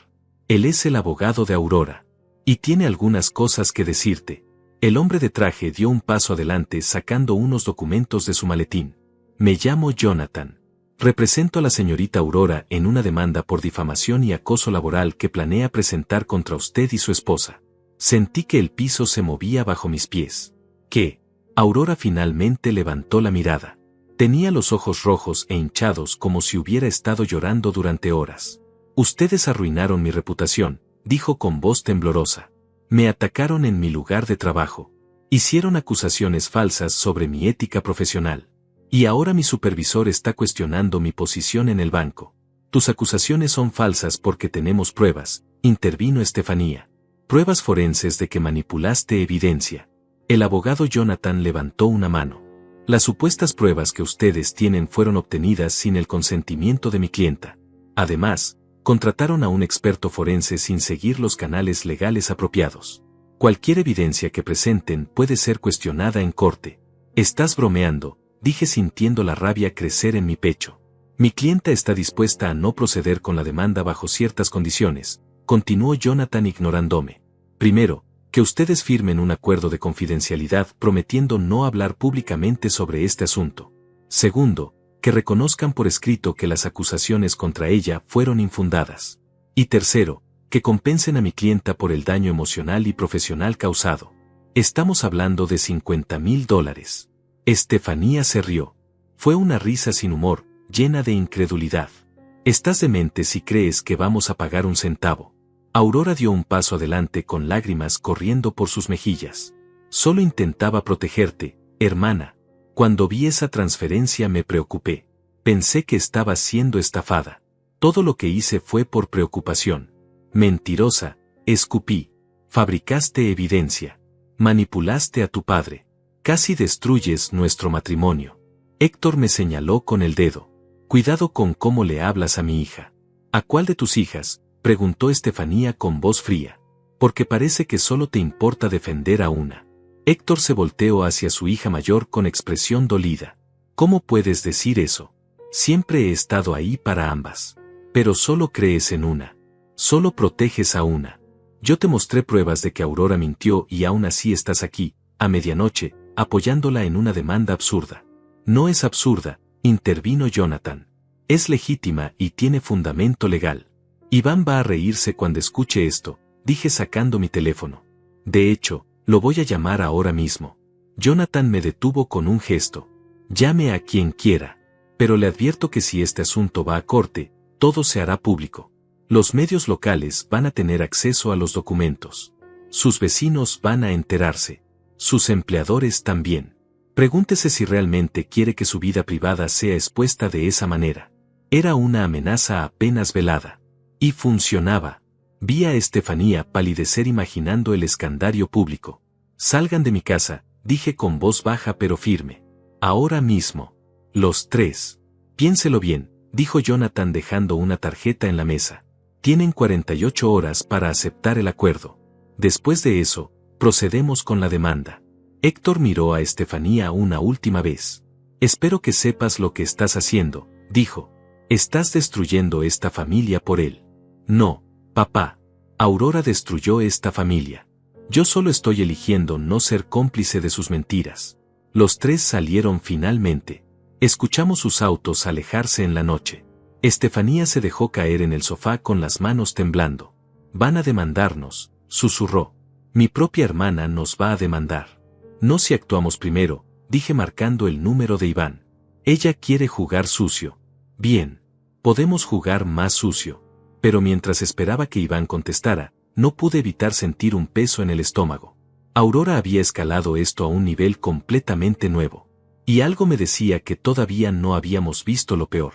Speaker 1: Él es el abogado de Aurora. Y tiene algunas cosas que decirte. El hombre de traje dio un paso adelante sacando unos documentos de su maletín. Me llamo Jonathan. Represento a la señorita Aurora en una demanda por difamación y acoso laboral que planea presentar contra usted y su esposa. Sentí que el piso se movía bajo mis pies. ¿Qué? Aurora finalmente levantó la mirada. Tenía los ojos rojos e hinchados como si hubiera estado llorando durante horas. Ustedes arruinaron mi reputación, dijo con voz temblorosa. Me atacaron en mi lugar de trabajo. Hicieron acusaciones falsas sobre mi ética profesional. Y ahora mi supervisor está cuestionando mi posición en el banco. Tus acusaciones son falsas porque tenemos pruebas, intervino Estefanía. Pruebas forenses de que manipulaste evidencia. El abogado Jonathan levantó una mano. Las supuestas pruebas que ustedes tienen fueron obtenidas sin el consentimiento de mi clienta. Además, contrataron a un experto forense sin seguir los canales legales apropiados. Cualquier evidencia que presenten puede ser cuestionada en corte. Estás bromeando, dije sintiendo la rabia crecer en mi pecho. Mi clienta está dispuesta a no proceder con la demanda bajo ciertas condiciones. Continuó Jonathan ignorándome. Primero, que ustedes firmen un acuerdo de confidencialidad prometiendo no hablar públicamente sobre este asunto. Segundo, que reconozcan por escrito que las acusaciones contra ella fueron infundadas. Y tercero, que compensen a mi clienta por el daño emocional y profesional causado. Estamos hablando de $50,000. Estefanía se rió. Fue una risa sin humor, llena de incredulidad. Estás demente si crees que vamos a pagar un centavo. Aurora dio un paso adelante con lágrimas corriendo por sus mejillas. Solo intentaba protegerte, hermana. Cuando vi esa transferencia me preocupé. Pensé que estaba siendo estafada. Todo lo que hice fue por preocupación. Mentirosa, escupí. Fabricaste evidencia. Manipulaste a tu padre. Casi destruyes nuestro matrimonio. Héctor me señaló con el dedo. Cuidado con cómo le hablas a mi hija. ¿A cuál de tus hijas?, preguntó Estefanía con voz fría. Porque parece que solo te importa defender a una. Héctor se volteó hacia su hija mayor con expresión dolida. ¿Cómo puedes decir eso? Siempre he estado ahí para ambas. Pero solo crees en una. Solo proteges a una. Yo te mostré pruebas de que Aurora mintió y aún así estás aquí, a medianoche, apoyándola en una demanda absurda. No es absurda, intervino Jonathan. Es legítima y tiene fundamento legal. Iván va a reírse cuando escuche esto, dije sacando mi teléfono. De hecho, lo voy a llamar ahora mismo. Jonathan me detuvo con un gesto. Llame a quien quiera. Pero le advierto que si este asunto va a corte, todo se hará público. Los medios locales van a tener acceso a los documentos. Sus vecinos van a enterarse. Sus empleadores también. Pregúntese si realmente quiere que su vida privada sea expuesta de esa manera. Era una amenaza apenas velada. Y funcionaba. Vi a Estefanía palidecer imaginando el escandalio público. Salgan de mi casa, dije con voz baja pero firme. Ahora mismo. Los 3. Piénselo bien, dijo Jonathan dejando una tarjeta en la mesa. Tienen 48 horas para aceptar el acuerdo. Después de eso, procedemos con la demanda. Héctor miró a Estefanía una última vez. Espero que sepas lo que estás haciendo, dijo. Estás destruyendo esta familia por él. No, papá. Aurora destruyó esta familia. Yo solo estoy eligiendo no ser cómplice de sus mentiras. Los tres salieron finalmente. Escuchamos sus autos alejarse en la noche. Estefanía se dejó caer en el sofá con las manos temblando. Van a demandarnos, susurró. Mi propia hermana nos va a demandar. No si actuamos primero, dije marcando el número de Iván. Ella quiere jugar sucio. Bien. Podemos jugar más sucio. Pero mientras esperaba que Iván contestara, no pude evitar sentir un peso en el estómago. Aurora había escalado esto a un nivel completamente nuevo. Y algo me decía que todavía no habíamos visto lo peor.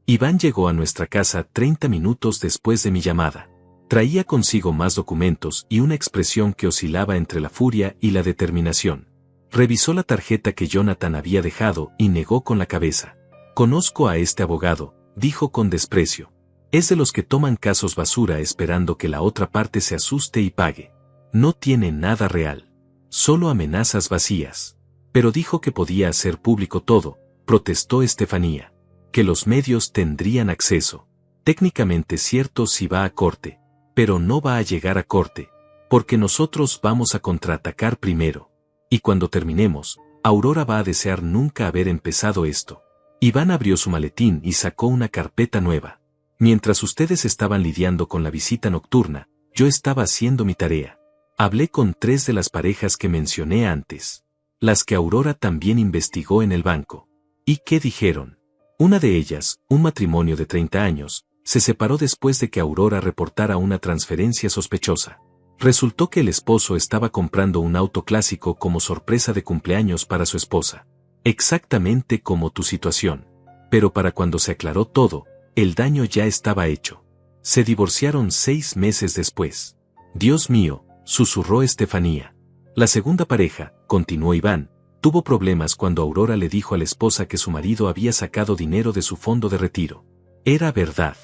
Speaker 1: Iván llegó a nuestra casa 30 minutos después de mi llamada. Traía consigo más documentos y una expresión que oscilaba entre la furia y la determinación. Revisó la tarjeta que Jonathan había dejado y negó con la cabeza. Conozco a este abogado, dijo con desprecio. Es de los que toman casos basura esperando que la otra parte se asuste y pague. No tiene nada real. Solo amenazas vacías. Pero dijo que podía hacer público todo, protestó Estefanía. Que los medios tendrían acceso. Técnicamente cierto si va a corte, pero no va a llegar a corte, porque nosotros vamos a contraatacar primero. Y cuando terminemos, Aurora va a desear nunca haber empezado esto. Iván abrió su maletín y sacó una carpeta nueva. Mientras ustedes estaban lidiando con la visita nocturna, yo estaba haciendo mi tarea. Hablé con 3 de las parejas que mencioné antes. Las que Aurora también investigó en el banco. ¿Y qué dijeron? Una de ellas, un matrimonio de 30 años, se separó después de que Aurora reportara una transferencia sospechosa. Resultó que el esposo estaba comprando un auto clásico como sorpresa de cumpleaños para su esposa. Exactamente como tu situación. Pero para cuando se aclaró todo, el daño ya estaba hecho. Se divorciaron 6 meses después. Dios mío, susurró Estefanía. La segunda pareja, continuó Iván, tuvo problemas cuando Aurora le dijo a la esposa que su marido había sacado dinero de su fondo de retiro. Era verdad.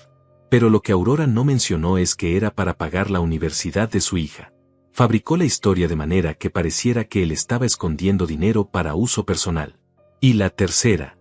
Speaker 1: Pero lo que Aurora no mencionó es que era para pagar la universidad de su hija. Fabricó la historia de manera que pareciera que él estaba escondiendo dinero para uso personal. Y la tercera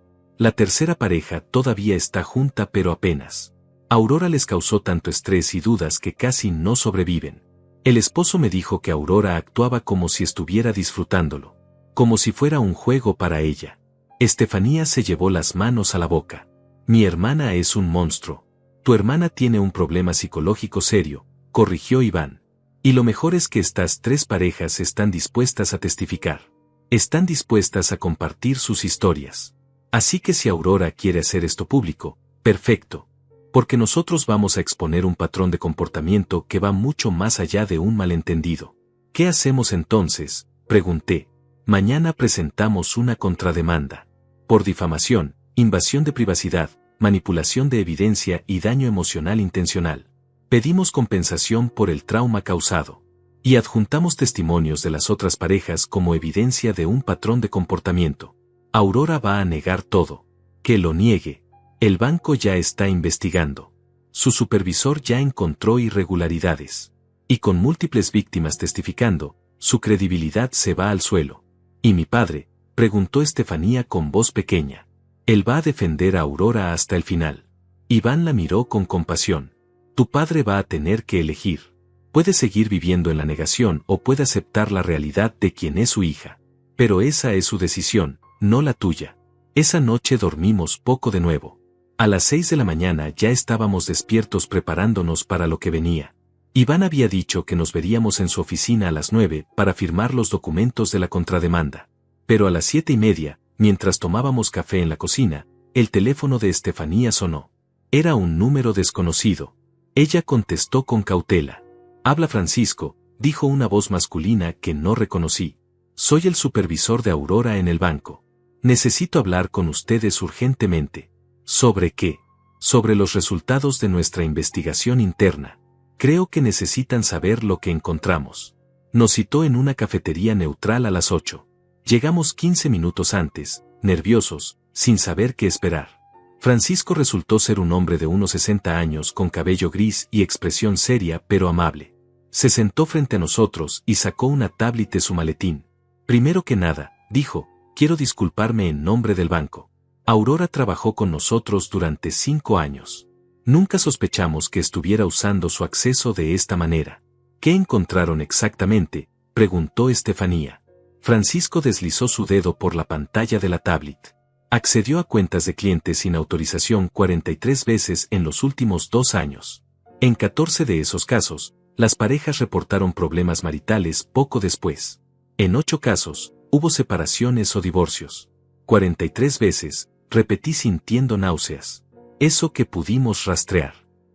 Speaker 1: pareja todavía está junta pero apenas. Aurora les causó tanto estrés y dudas que casi no sobreviven. El esposo me dijo que Aurora actuaba como si estuviera disfrutándolo. Como si fuera un juego para ella. Estefanía se llevó las manos a la boca. Mi hermana es un monstruo. Tu hermana tiene un problema psicológico serio, corrigió Iván. Y lo mejor es que estas 3 parejas están dispuestas a testificar. Están dispuestas a compartir sus historias. Así que si Aurora quiere hacer esto público, perfecto. Porque nosotros vamos a exponer un patrón de comportamiento que va mucho más allá de un malentendido. ¿Qué hacemos entonces?, pregunté. Mañana presentamos una contrademanda. Por difamación, invasión de privacidad, manipulación de evidencia y daño emocional intencional. Pedimos compensación por el trauma causado. Y adjuntamos testimonios de las otras parejas como evidencia de un patrón de comportamiento. Aurora va a negar todo. Que lo niegue. El banco ya está investigando. Su supervisor ya encontró irregularidades. Y con múltiples víctimas testificando, su credibilidad se va al suelo. ¿Y mi padre?, preguntó Estefanía con voz pequeña. Él va a defender a Aurora hasta el final. Iván la miró con compasión. Tu padre va a tener que elegir. Puede seguir viviendo en la negación o puede aceptar la realidad de quién es su hija. Pero esa es su decisión, no la tuya. Esa noche dormimos poco de nuevo. A las 6 de la mañana ya estábamos despiertos preparándonos para lo que venía. Iván había dicho que nos veríamos en su oficina a las 9 para firmar los documentos de la contrademanda. Pero a las 7:30, mientras tomábamos café en la cocina, el teléfono de Estefanía sonó. Era un número desconocido. Ella contestó con cautela. Habla Francisco, dijo una voz masculina que no reconocí. Soy el supervisor de Aurora en el banco. Necesito hablar con ustedes urgentemente. ¿Sobre qué? Sobre los resultados de nuestra investigación interna. Creo que necesitan saber lo que encontramos. Nos citó en una cafetería neutral a las 8. Llegamos 15 minutos antes, nerviosos, sin saber qué esperar. Francisco resultó ser un hombre de unos 60 años con cabello gris y expresión seria pero amable. Se sentó frente a nosotros y sacó una tablet de su maletín. Primero que nada, dijo, quiero disculparme en nombre del banco. Aurora trabajó con nosotros durante 5 años. Nunca sospechamos que estuviera usando su acceso de esta manera. ¿Qué encontraron exactamente?, preguntó Estefanía. Francisco deslizó su dedo por la pantalla de la tablet. Accedió a cuentas de clientes sin autorización 43 veces en los últimos 2 años. En 14 de esos casos, las parejas reportaron problemas maritales poco después. En 8 casos, hubo separaciones o divorcios. 43 veces, repetí sintiendo náuseas. Eso que pudimos rastrear.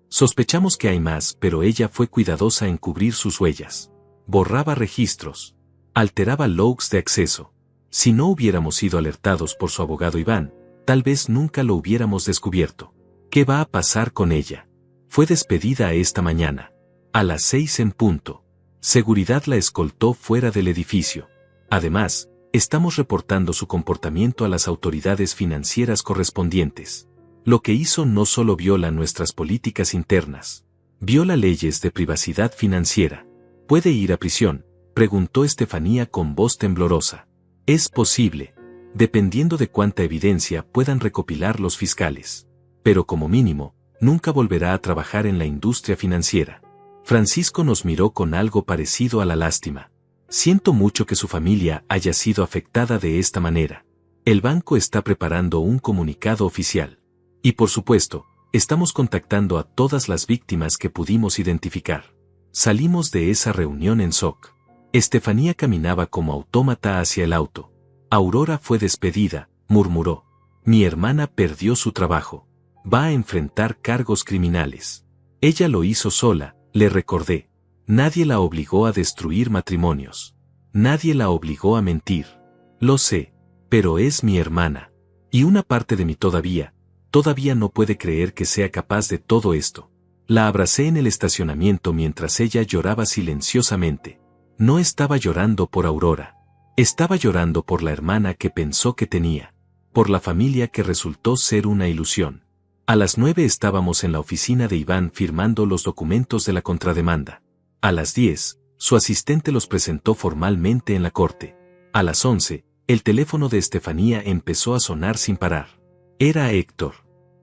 Speaker 1: Sospechamos que hay más, pero ella fue cuidadosa en cubrir sus huellas. Borraba registros. Alteraba logs de acceso. Si no hubiéramos sido alertados por su abogado Iván, tal vez nunca lo hubiéramos descubierto. ¿Qué va a pasar con ella? Fue despedida esta mañana. A las 6 en punto. Seguridad la escoltó fuera del edificio. Además, estamos reportando su comportamiento a las autoridades financieras correspondientes. Lo que hizo no solo viola nuestras políticas internas, viola leyes de privacidad financiera. ¿Puede ir a prisión?, preguntó Estefanía con voz temblorosa. Es posible, dependiendo de cuánta evidencia puedan recopilar los fiscales. Pero como mínimo, nunca volverá a trabajar en la industria financiera. Francisco nos miró con algo parecido a la lástima. Siento mucho que su familia haya sido afectada de esta manera. El banco está preparando un comunicado oficial. Y por supuesto, estamos contactando a todas las víctimas que pudimos identificar. Salimos de esa reunión en shock. Estefanía caminaba como autómata hacia el auto. Aurora fue despedida, murmuró. Mi hermana perdió su trabajo. Va a enfrentar cargos criminales. Ella lo hizo sola, le recordé. Nadie la obligó a destruir matrimonios. Nadie la obligó a mentir. Lo sé, pero es mi hermana. Y una parte de mí todavía no puede creer que sea capaz de todo esto. La abracé en el estacionamiento mientras ella lloraba silenciosamente. No estaba llorando por Aurora. Estaba llorando por la hermana que pensó que tenía. Por la familia que resultó ser una ilusión. A las 9 estábamos en la oficina de Iván firmando los documentos de la contrademanda. A las 10, su asistente los presentó formalmente en la corte. A las 11, el teléfono de Estefanía empezó a sonar sin parar. Era Héctor.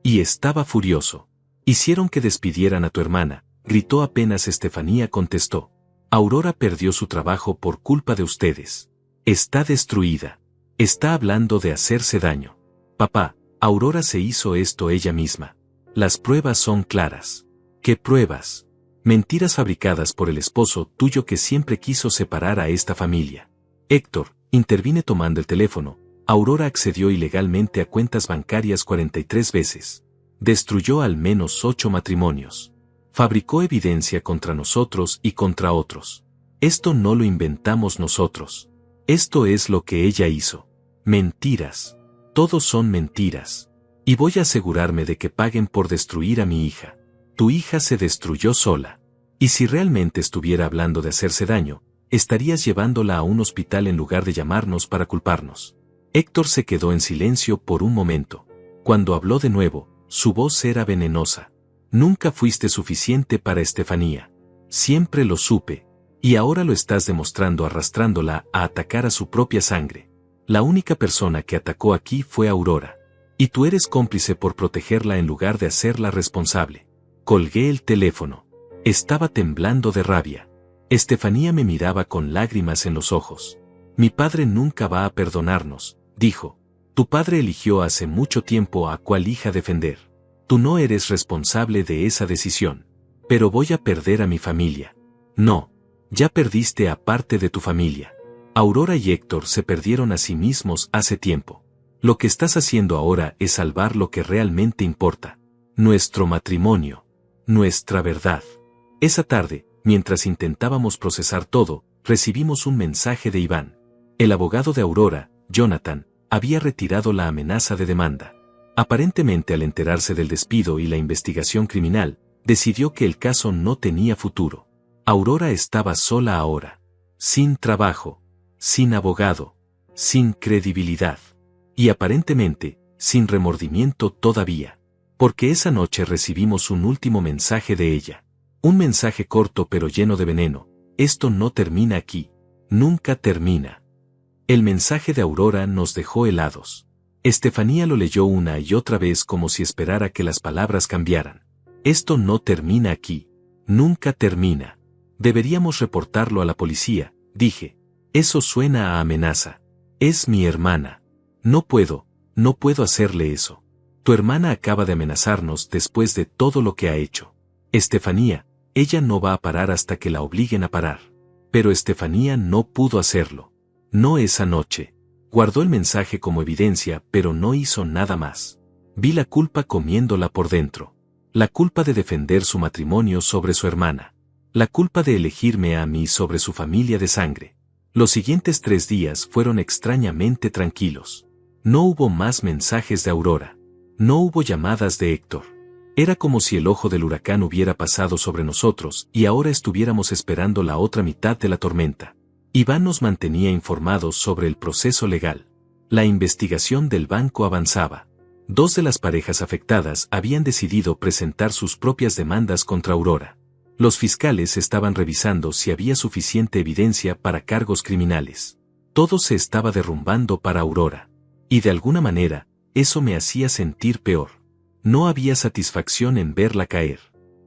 Speaker 1: Y estaba furioso. Hicieron que despidieran a tu hermana, gritó apenas Estefanía contestó. Aurora perdió su trabajo por culpa de ustedes. Está destruida. Está hablando de hacerse daño. Papá, Aurora se hizo esto ella misma. Las pruebas son claras. ¿Qué pruebas? Mentiras fabricadas por el esposo tuyo que siempre quiso separar a esta familia. Héctor, intervine tomando el teléfono. Aurora accedió ilegalmente a cuentas bancarias 43 veces. Destruyó al menos 8 matrimonios. Fabricó evidencia contra nosotros y contra otros. Esto no lo inventamos nosotros. Esto es lo que ella hizo. Mentiras. Todos son mentiras. Y voy a asegurarme de que paguen por destruir a mi hija. Tu hija se destruyó sola. Y si realmente estuviera hablando de hacerse daño, estarías llevándola a un hospital en lugar de llamarnos para culparnos. Héctor se quedó en silencio por un momento. Cuando habló de nuevo, su voz era venenosa. Nunca fuiste suficiente para Estefanía. Siempre lo supe. Y ahora lo estás demostrando arrastrándola a atacar a su propia sangre. La única persona que atacó aquí fue Aurora. Y tú eres cómplice por protegerla en lugar de hacerla responsable. Colgué el teléfono. Estaba temblando de rabia. Estefanía me miraba con lágrimas en los ojos. Mi padre nunca va a perdonarnos, dijo. Tu padre eligió hace mucho tiempo a cuál hija defender. Tú no eres responsable de esa decisión. Pero voy a perder a mi familia. No. Ya perdiste a parte de tu familia. Aurora y Héctor se perdieron a sí mismos hace tiempo. Lo que estás haciendo ahora es salvar lo que realmente importa. Nuestro matrimonio. Nuestra verdad. Esa tarde, mientras intentábamos procesar todo, recibimos un mensaje de Iván. El abogado de Aurora, Jonathan, había retirado la amenaza de demanda. Aparentemente al enterarse del despido y la investigación criminal, decidió que el caso no tenía futuro. Aurora estaba sola ahora. Sin trabajo. Sin abogado. Sin credibilidad. Y aparentemente, sin remordimiento todavía. Porque esa noche recibimos un último mensaje de ella. Un mensaje corto pero lleno de veneno. Esto no termina aquí. Nunca termina. El mensaje de Aurora nos dejó helados. Estefanía lo leyó una y otra vez como si esperara que las palabras cambiaran. Esto no termina aquí. Nunca termina. Deberíamos reportarlo a la policía, dije. Eso suena a amenaza. Es mi hermana. No puedo hacerle eso. Tu hermana acaba de amenazarnos después de todo lo que ha hecho. Estefanía, ella no va a parar hasta que la obliguen a parar. Pero Estefanía no pudo hacerlo. No esa noche. Guardó el mensaje como evidencia, pero no hizo nada más. Vi la culpa comiéndola por dentro. La culpa de defender su matrimonio sobre su hermana. La culpa de elegirme a mí sobre su familia de sangre. Los siguientes 3 días fueron extrañamente tranquilos. No hubo más mensajes de Aurora. No hubo llamadas de Héctor. Era como si el ojo del huracán hubiera pasado sobre nosotros y ahora estuviéramos esperando la otra mitad de la tormenta. Iván nos mantenía informados sobre el proceso legal. La investigación del banco avanzaba. 2 de las parejas afectadas habían decidido presentar sus propias demandas contra Aurora. Los fiscales estaban revisando si había suficiente evidencia para cargos criminales. Todo se estaba derrumbando para Aurora. Y de alguna manera, eso me hacía sentir peor. No había satisfacción en verla caer.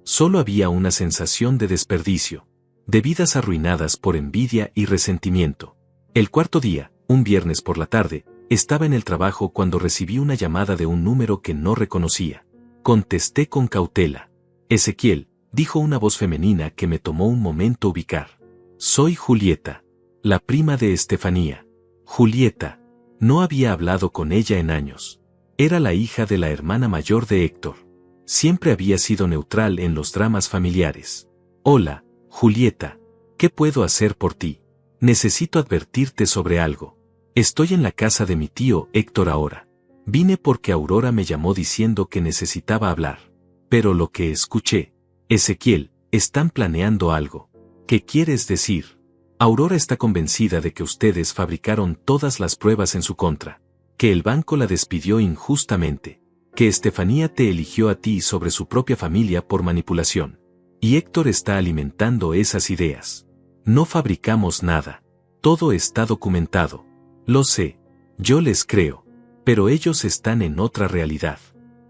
Speaker 1: Solo había una sensación de desperdicio. De vidas arruinadas por envidia y resentimiento. El 4.º día, un viernes por la tarde, estaba en el trabajo cuando recibí una llamada de un número que no reconocía. Contesté con cautela. Ezequiel, dijo una voz femenina que me tomó un momento ubicar. Soy Julieta, la prima de Estefanía. Julieta. No había hablado con ella en años. Era la hija de la hermana mayor de Héctor. Siempre había sido neutral en los dramas familiares. Hola, Julieta. ¿Qué puedo hacer por ti? Necesito advertirte sobre algo. Estoy en la casa de mi tío Héctor ahora. Vine porque Aurora me llamó diciendo que necesitaba hablar. Pero lo que escuché. Ezequiel, están planeando algo. ¿Qué quieres decir? Aurora está convencida de que ustedes fabricaron todas las pruebas en su contra. Que el banco la despidió injustamente. Que Estefanía te eligió a ti sobre su propia familia por manipulación. Y Héctor está alimentando esas ideas. No fabricamos nada. Todo está documentado. Lo sé. Yo les creo. Pero ellos están en otra realidad.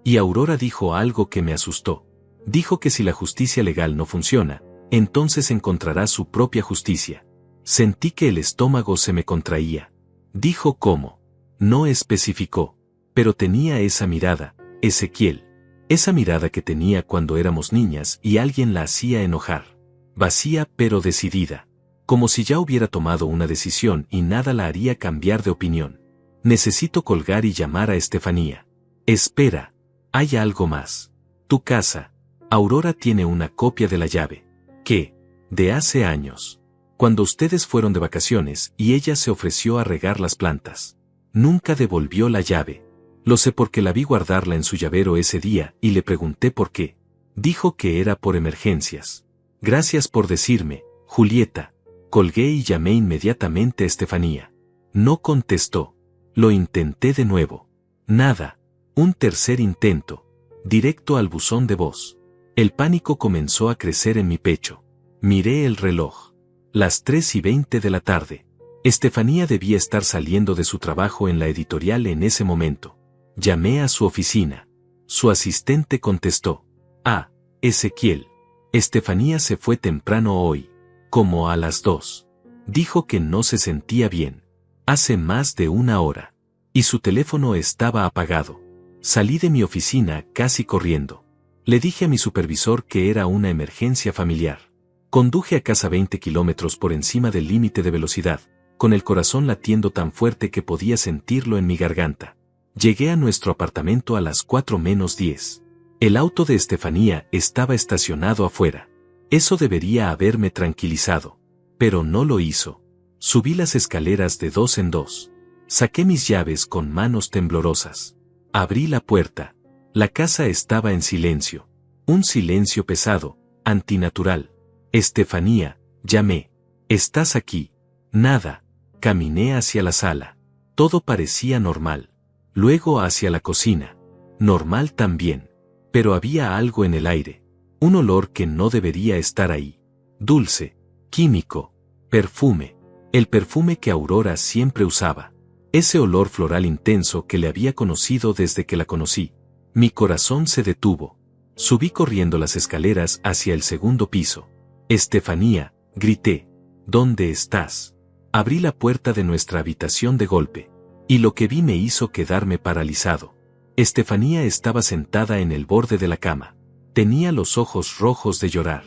Speaker 1: Y Aurora dijo algo que me asustó. Dijo que si la justicia legal no funciona, entonces encontrará su propia justicia. Sentí que el estómago se me contraía. Dijo cómo. No especificó. Pero tenía esa mirada, Ezequiel. Esa mirada que tenía cuando éramos niñas y alguien la hacía enojar. Vacía pero decidida. Como si ya hubiera tomado una decisión y nada la haría cambiar de opinión. Necesito colgar y llamar a Estefanía. Espera. Hay algo más. Tu casa. Aurora tiene una copia de la llave. ¿Qué? De hace años. Cuando ustedes fueron de vacaciones y ella se ofreció a regar las plantas. Nunca devolvió la llave. Lo sé porque la vi guardarla en su llavero ese día y le pregunté por qué. Dijo que era por emergencias. Gracias por decirme, Julieta. Colgué y llamé inmediatamente a Estefanía. No contestó. Lo intenté de nuevo. Nada. Un tercer intento. Directo al buzón de voz. El pánico comenzó a crecer en mi pecho. Miré el reloj. Las 3:20 de la tarde. Estefanía debía estar saliendo de su trabajo en la editorial en ese momento. Llamé a su oficina. Su asistente contestó. Ah, Ezequiel. Estefanía se fue temprano hoy. Como a las 2. Dijo que no se sentía bien. Hace más de 1 hora. Y su teléfono estaba apagado. Salí de mi oficina casi corriendo. Le dije a mi supervisor que era una emergencia familiar. Conduje a casa 20 kilómetros por encima del límite de velocidad, con el corazón latiendo tan fuerte que podía sentirlo en mi garganta. Llegué a nuestro apartamento a las 4:10. El auto de Estefanía estaba estacionado afuera. Eso debería haberme tranquilizado. Pero no lo hizo. Subí las escaleras de 2 en 2. Saqué mis llaves con manos temblorosas. Abrí la puerta. La casa estaba en silencio. Un silencio pesado, antinatural. Estefanía, llamé. ¿Estás aquí? Nada. Caminé hacia la sala. Todo parecía normal. Luego hacia la cocina. Normal también. Pero había algo en el aire. Un olor que no debería estar ahí. Dulce, químico, perfume. El perfume que Aurora siempre usaba. Ese olor floral intenso que le había conocido desde que la conocí. Mi corazón se detuvo. Subí corriendo las escaleras hacia el segundo piso. Estefanía, grité. ¿Dónde estás? Abrí la puerta de nuestra habitación de golpe. Y lo que vi me hizo quedarme paralizado. Estefanía estaba sentada en el borde de la cama. Tenía los ojos rojos de llorar.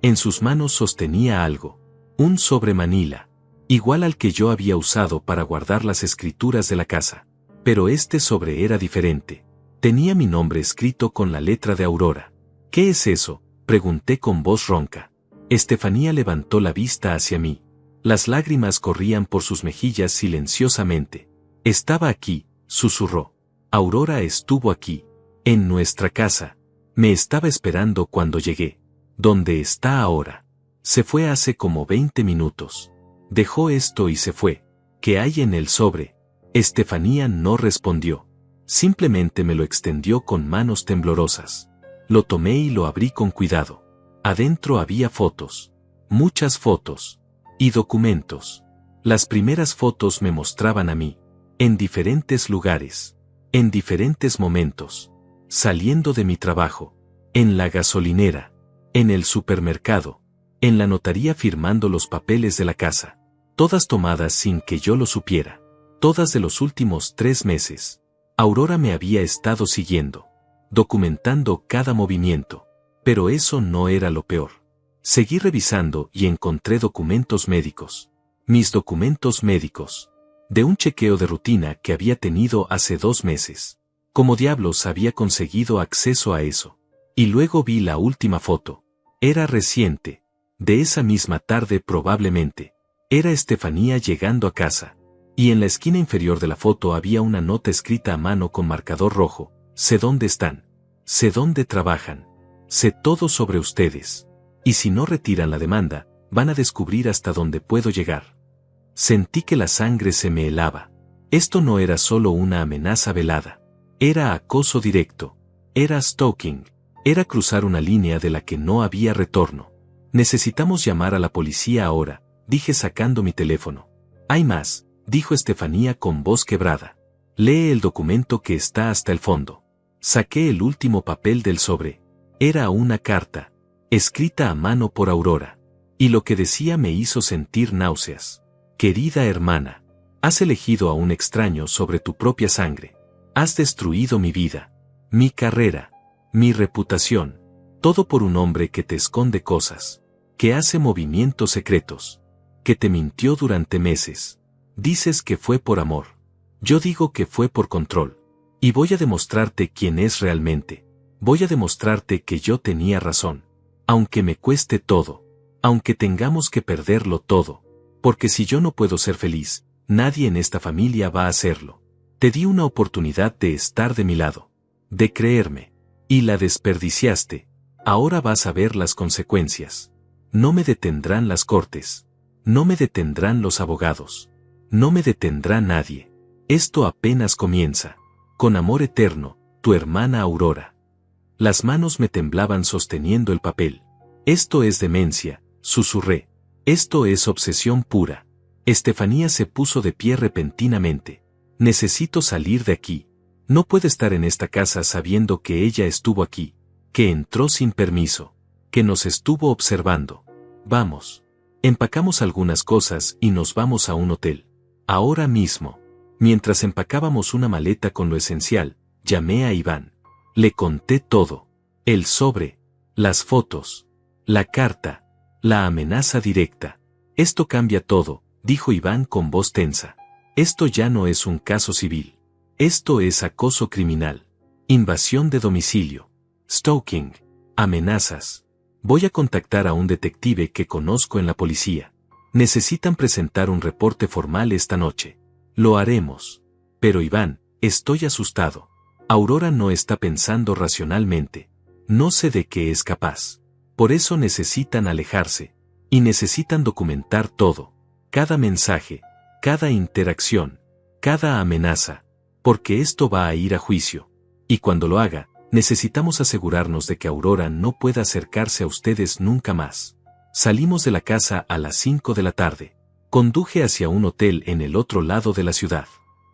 Speaker 1: En sus manos sostenía algo. Un sobre manila. Igual al que yo había usado para guardar las escrituras de la casa. Pero este sobre era diferente. Tenía mi nombre escrito con la letra de Aurora. ¿Qué es eso?, pregunté con voz ronca. Estefanía levantó la vista hacia mí. Las lágrimas corrían por sus mejillas silenciosamente. Estaba aquí, susurró. Aurora estuvo aquí, en nuestra casa. Me estaba esperando cuando llegué. ¿Dónde está ahora? Se fue hace como 20 minutos. Dejó esto y se fue. ¿Qué hay en el sobre? Estefanía no respondió. Simplemente me lo extendió con manos temblorosas. Lo tomé y lo abrí con cuidado. Adentro había fotos. Muchas fotos. Y documentos. Las primeras fotos me mostraban a mí. En diferentes lugares. En diferentes momentos. Saliendo de mi trabajo. En la gasolinera. En el supermercado. En la notaría firmando los papeles de la casa. Todas tomadas sin que yo lo supiera. Todas de los últimos 3 meses. Aurora me había estado siguiendo. Documentando cada movimiento. Pero eso no era lo peor. Seguí revisando y encontré documentos médicos. Mis documentos médicos. De un chequeo de rutina que había tenido hace 2 meses. ¿Cómo diablos había conseguido acceso a eso? Y luego vi la última foto. Era reciente. De esa misma tarde probablemente. Era Estefanía llegando a casa. Y en la esquina inferior de la foto había una nota escrita a mano con marcador rojo. Sé dónde están. Sé dónde trabajan. Sé todo sobre ustedes. Y si no retiran la demanda, van a descubrir hasta dónde puedo llegar. Sentí que la sangre se me helaba. Esto no era solo una amenaza velada. Era acoso directo. Era stalking. Era cruzar una línea de la que no había retorno. Necesitamos llamar a la policía ahora, dije sacando mi teléfono. Hay más, dijo Estefanía con voz quebrada. Lee el documento que está hasta el fondo. Saqué el último papel del sobre. Era una carta, escrita a mano por Aurora. Y lo que decía me hizo sentir náuseas. Querida hermana, has elegido a un extraño sobre tu propia sangre. Has destruido mi vida, mi carrera, mi reputación. Todo por un hombre que te esconde cosas, que hace movimientos secretos, que te mintió durante meses. Dices que fue por amor. Yo digo que fue por control. Y voy a demostrarte quién es realmente. Voy a demostrarte que yo tenía razón. Aunque me cueste todo. Aunque tengamos que perderlo todo. Porque si yo no puedo ser feliz, nadie en esta familia va a hacerlo. Te di una oportunidad de estar de mi lado. De creerme. Y la desperdiciaste. Ahora vas a ver las consecuencias. No me detendrán las cortes. No me detendrán los abogados. No me detendrá nadie. Esto apenas comienza. Con amor eterno, tu hermana Aurora. Las manos me temblaban sosteniendo el papel. Esto es demencia, susurré. Esto es obsesión pura. Estefanía se puso de pie repentinamente. Necesito salir de aquí. No puedo estar en esta casa sabiendo que ella estuvo aquí, que entró sin permiso, que nos estuvo observando. Vamos. Empacamos algunas cosas y nos vamos a un hotel. Ahora mismo. Mientras empacábamos una maleta con lo esencial, llamé a Iván. Le conté todo. El sobre, las fotos, la carta, la amenaza directa. Esto cambia todo, dijo Iván con voz tensa. Esto ya no es un caso civil. Esto es acoso criminal. Invasión de domicilio. Stalking. Amenazas. Voy a contactar a un detective que conozco en la policía. Necesitan presentar un reporte formal esta noche. Lo haremos. Pero Iván, estoy asustado. Aurora no está pensando racionalmente. No sé de qué es capaz. Por eso necesitan alejarse. Y necesitan documentar todo. Cada mensaje. Cada interacción. Cada amenaza. Porque esto va a ir a juicio. Y cuando lo haga, Necesitamos asegurarnos de que Aurora no pueda acercarse a ustedes nunca más. Salimos de la casa a las 5 de la tarde. Conduje hacia un hotel en el otro lado de la ciudad.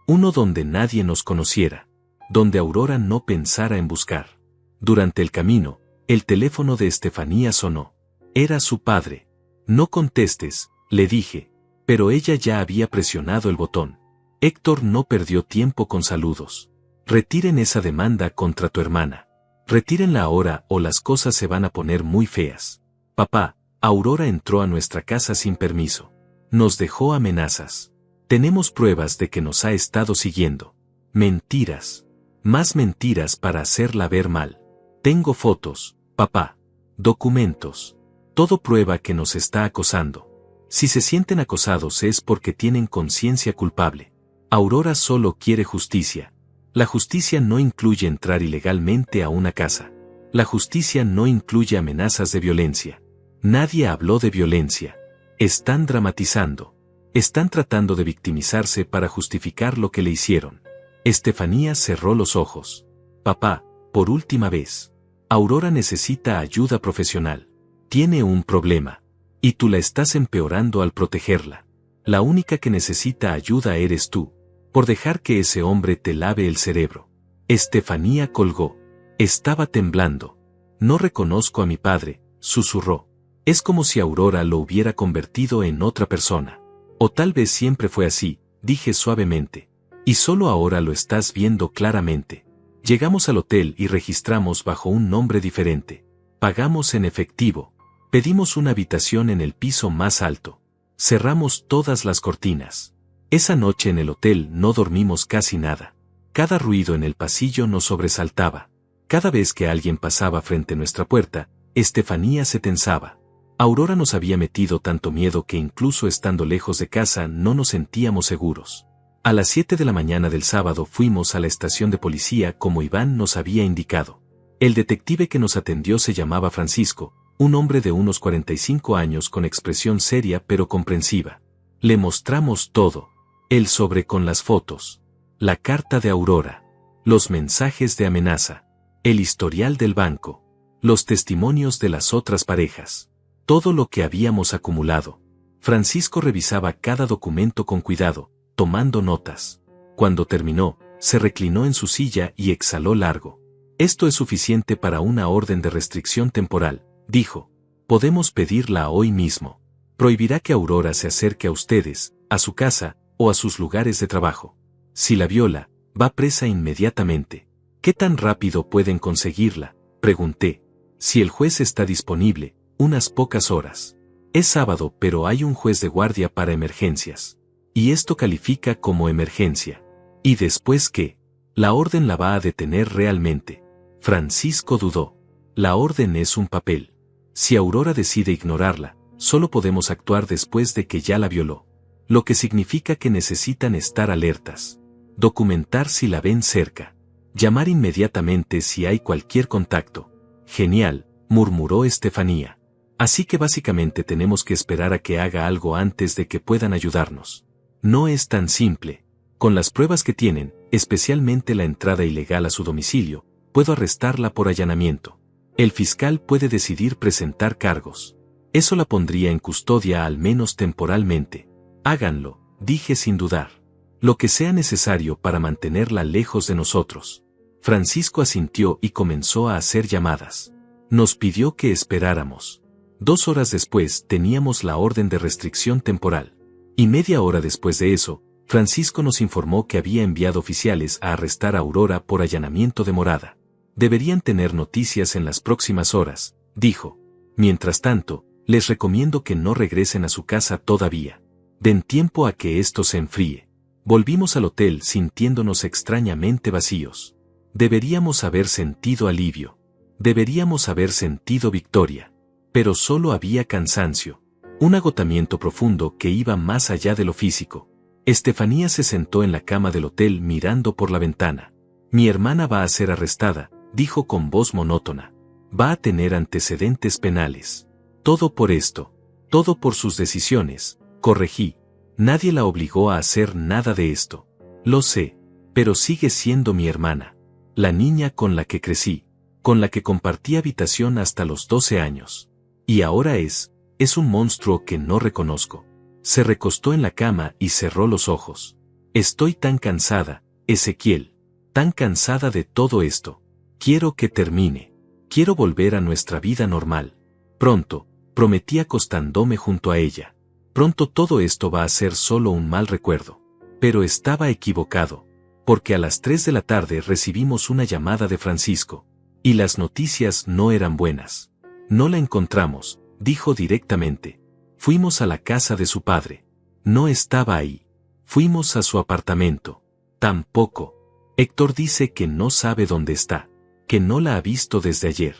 Speaker 1: Uno donde nadie nos conociera. Donde Aurora no pensara en buscar. Durante el camino, el teléfono de Estefanía sonó. Era su padre. No contestes, le dije, pero ella ya había presionado el botón. Héctor no perdió tiempo con saludos. Retiren esa demanda contra tu hermana. Retírenla ahora o las cosas se van a poner muy feas. Papá, Aurora entró a nuestra casa sin permiso. Nos dejó amenazas. Tenemos pruebas de que nos ha estado siguiendo. Mentiras. Más mentiras para hacerla ver mal. Tengo fotos, papá. Documentos. Todo prueba que nos está acosando. Si se sienten acosados es porque tienen conciencia culpable. Aurora solo quiere justicia. La justicia no incluye entrar ilegalmente a una casa. La justicia no incluye amenazas de violencia. Nadie habló de violencia. Están dramatizando. Están tratando de victimizarse para justificar lo que le hicieron. Estefanía cerró los ojos. Papá, por última vez. Aurora necesita ayuda profesional. Tiene un problema. Y tú la estás empeorando al protegerla. La única que necesita ayuda eres tú. Por dejar que ese hombre te lave el cerebro. Estefanía colgó. Estaba temblando. No reconozco a mi padre, susurró. Es como si Aurora lo hubiera convertido en otra persona. O tal vez siempre fue así, dije suavemente. Y solo ahora lo estás viendo claramente. Llegamos al hotel y registramos bajo un nombre diferente. Pagamos en efectivo. Pedimos una habitación en el piso más alto. Cerramos todas las cortinas. Esa noche en el hotel no dormimos casi nada. Cada ruido en el pasillo nos sobresaltaba. Cada vez que alguien pasaba frente a nuestra puerta, Estefanía se tensaba. Aurora nos había metido tanto miedo que incluso estando lejos de casa no nos sentíamos seguros. A las 7 de la mañana del sábado fuimos a la estación de policía como Iván nos había indicado. El detective que nos atendió se llamaba Francisco, un hombre de unos 45 años con expresión seria pero comprensiva. Le mostramos todo. El sobre con las fotos. La carta de Aurora. Los mensajes de amenaza. El historial del banco. Los testimonios de las otras parejas. Todo lo que habíamos acumulado. Francisco revisaba cada documento con cuidado, tomando notas. Cuando terminó, se reclinó en su silla y exhaló largo. Esto es suficiente para una orden de restricción temporal, dijo. Podemos pedirla hoy mismo. Prohibirá que Aurora se acerque a ustedes, a su casa, o a sus lugares de trabajo. Si la viola, va presa inmediatamente. ¿Qué tan rápido pueden conseguirla?, pregunté. Si el juez está disponible, unas pocas horas. Es sábado pero hay un juez de guardia para emergencias. Y esto califica como emergencia. ¿Y después qué? La orden la va a detener realmente. Francisco dudó. La orden es un papel. Si Aurora decide ignorarla, solo podemos actuar después de que ya la violó. Lo que significa que necesitan estar alertas. Documentar si la ven cerca. Llamar inmediatamente si hay cualquier contacto. Genial, murmuró Estefanía. Así que básicamente tenemos que esperar a que haga algo antes de que puedan ayudarnos. No es tan simple. Con las pruebas que tienen, especialmente la entrada ilegal a su domicilio, puedo arrestarla por allanamiento. El fiscal puede decidir presentar cargos. Eso la pondría en custodia al menos temporalmente. Háganlo, dije sin dudar. Lo que sea necesario para mantenerla lejos de nosotros. Francisco asintió y comenzó a hacer llamadas. Nos pidió que esperáramos. 2 horas después teníamos la orden de restricción temporal. Y media hora después de eso, Francisco nos informó que había enviado oficiales a arrestar a Aurora por allanamiento de morada. Deberían tener noticias en las próximas horas, dijo. Mientras tanto, les recomiendo que no regresen a su casa todavía. Den tiempo a que esto se enfríe. Volvimos al hotel sintiéndonos extrañamente vacíos. Deberíamos haber sentido alivio. Deberíamos haber sentido victoria. Pero solo había cansancio. Un agotamiento profundo que iba más allá de lo físico. Estefanía se sentó en la cama del hotel mirando por la ventana. Mi hermana va a ser arrestada, dijo con voz monótona. Va a tener antecedentes penales. Todo por esto. Todo por sus decisiones. Corregí. Nadie la obligó a hacer nada de esto. Lo sé. Pero sigue siendo mi hermana. La niña con la que crecí, con la que compartí habitación hasta los 12 años. Y ahora es un monstruo que no reconozco. Se recostó en la cama y cerró los ojos. Estoy tan cansada, Ezequiel, tan cansada de todo esto. Quiero que termine. Quiero volver a nuestra vida normal. Pronto, prometí acostándome junto a ella. Pronto todo esto va a ser solo un mal recuerdo. Pero estaba equivocado, porque a las 3 de la tarde recibimos una llamada de Francisco. Y las noticias no eran buenas. No la encontramos, dijo directamente. Fuimos a la casa de su padre. No estaba ahí. Fuimos a su apartamento. Tampoco. Héctor dice que no sabe dónde está, que no la ha visto desde ayer.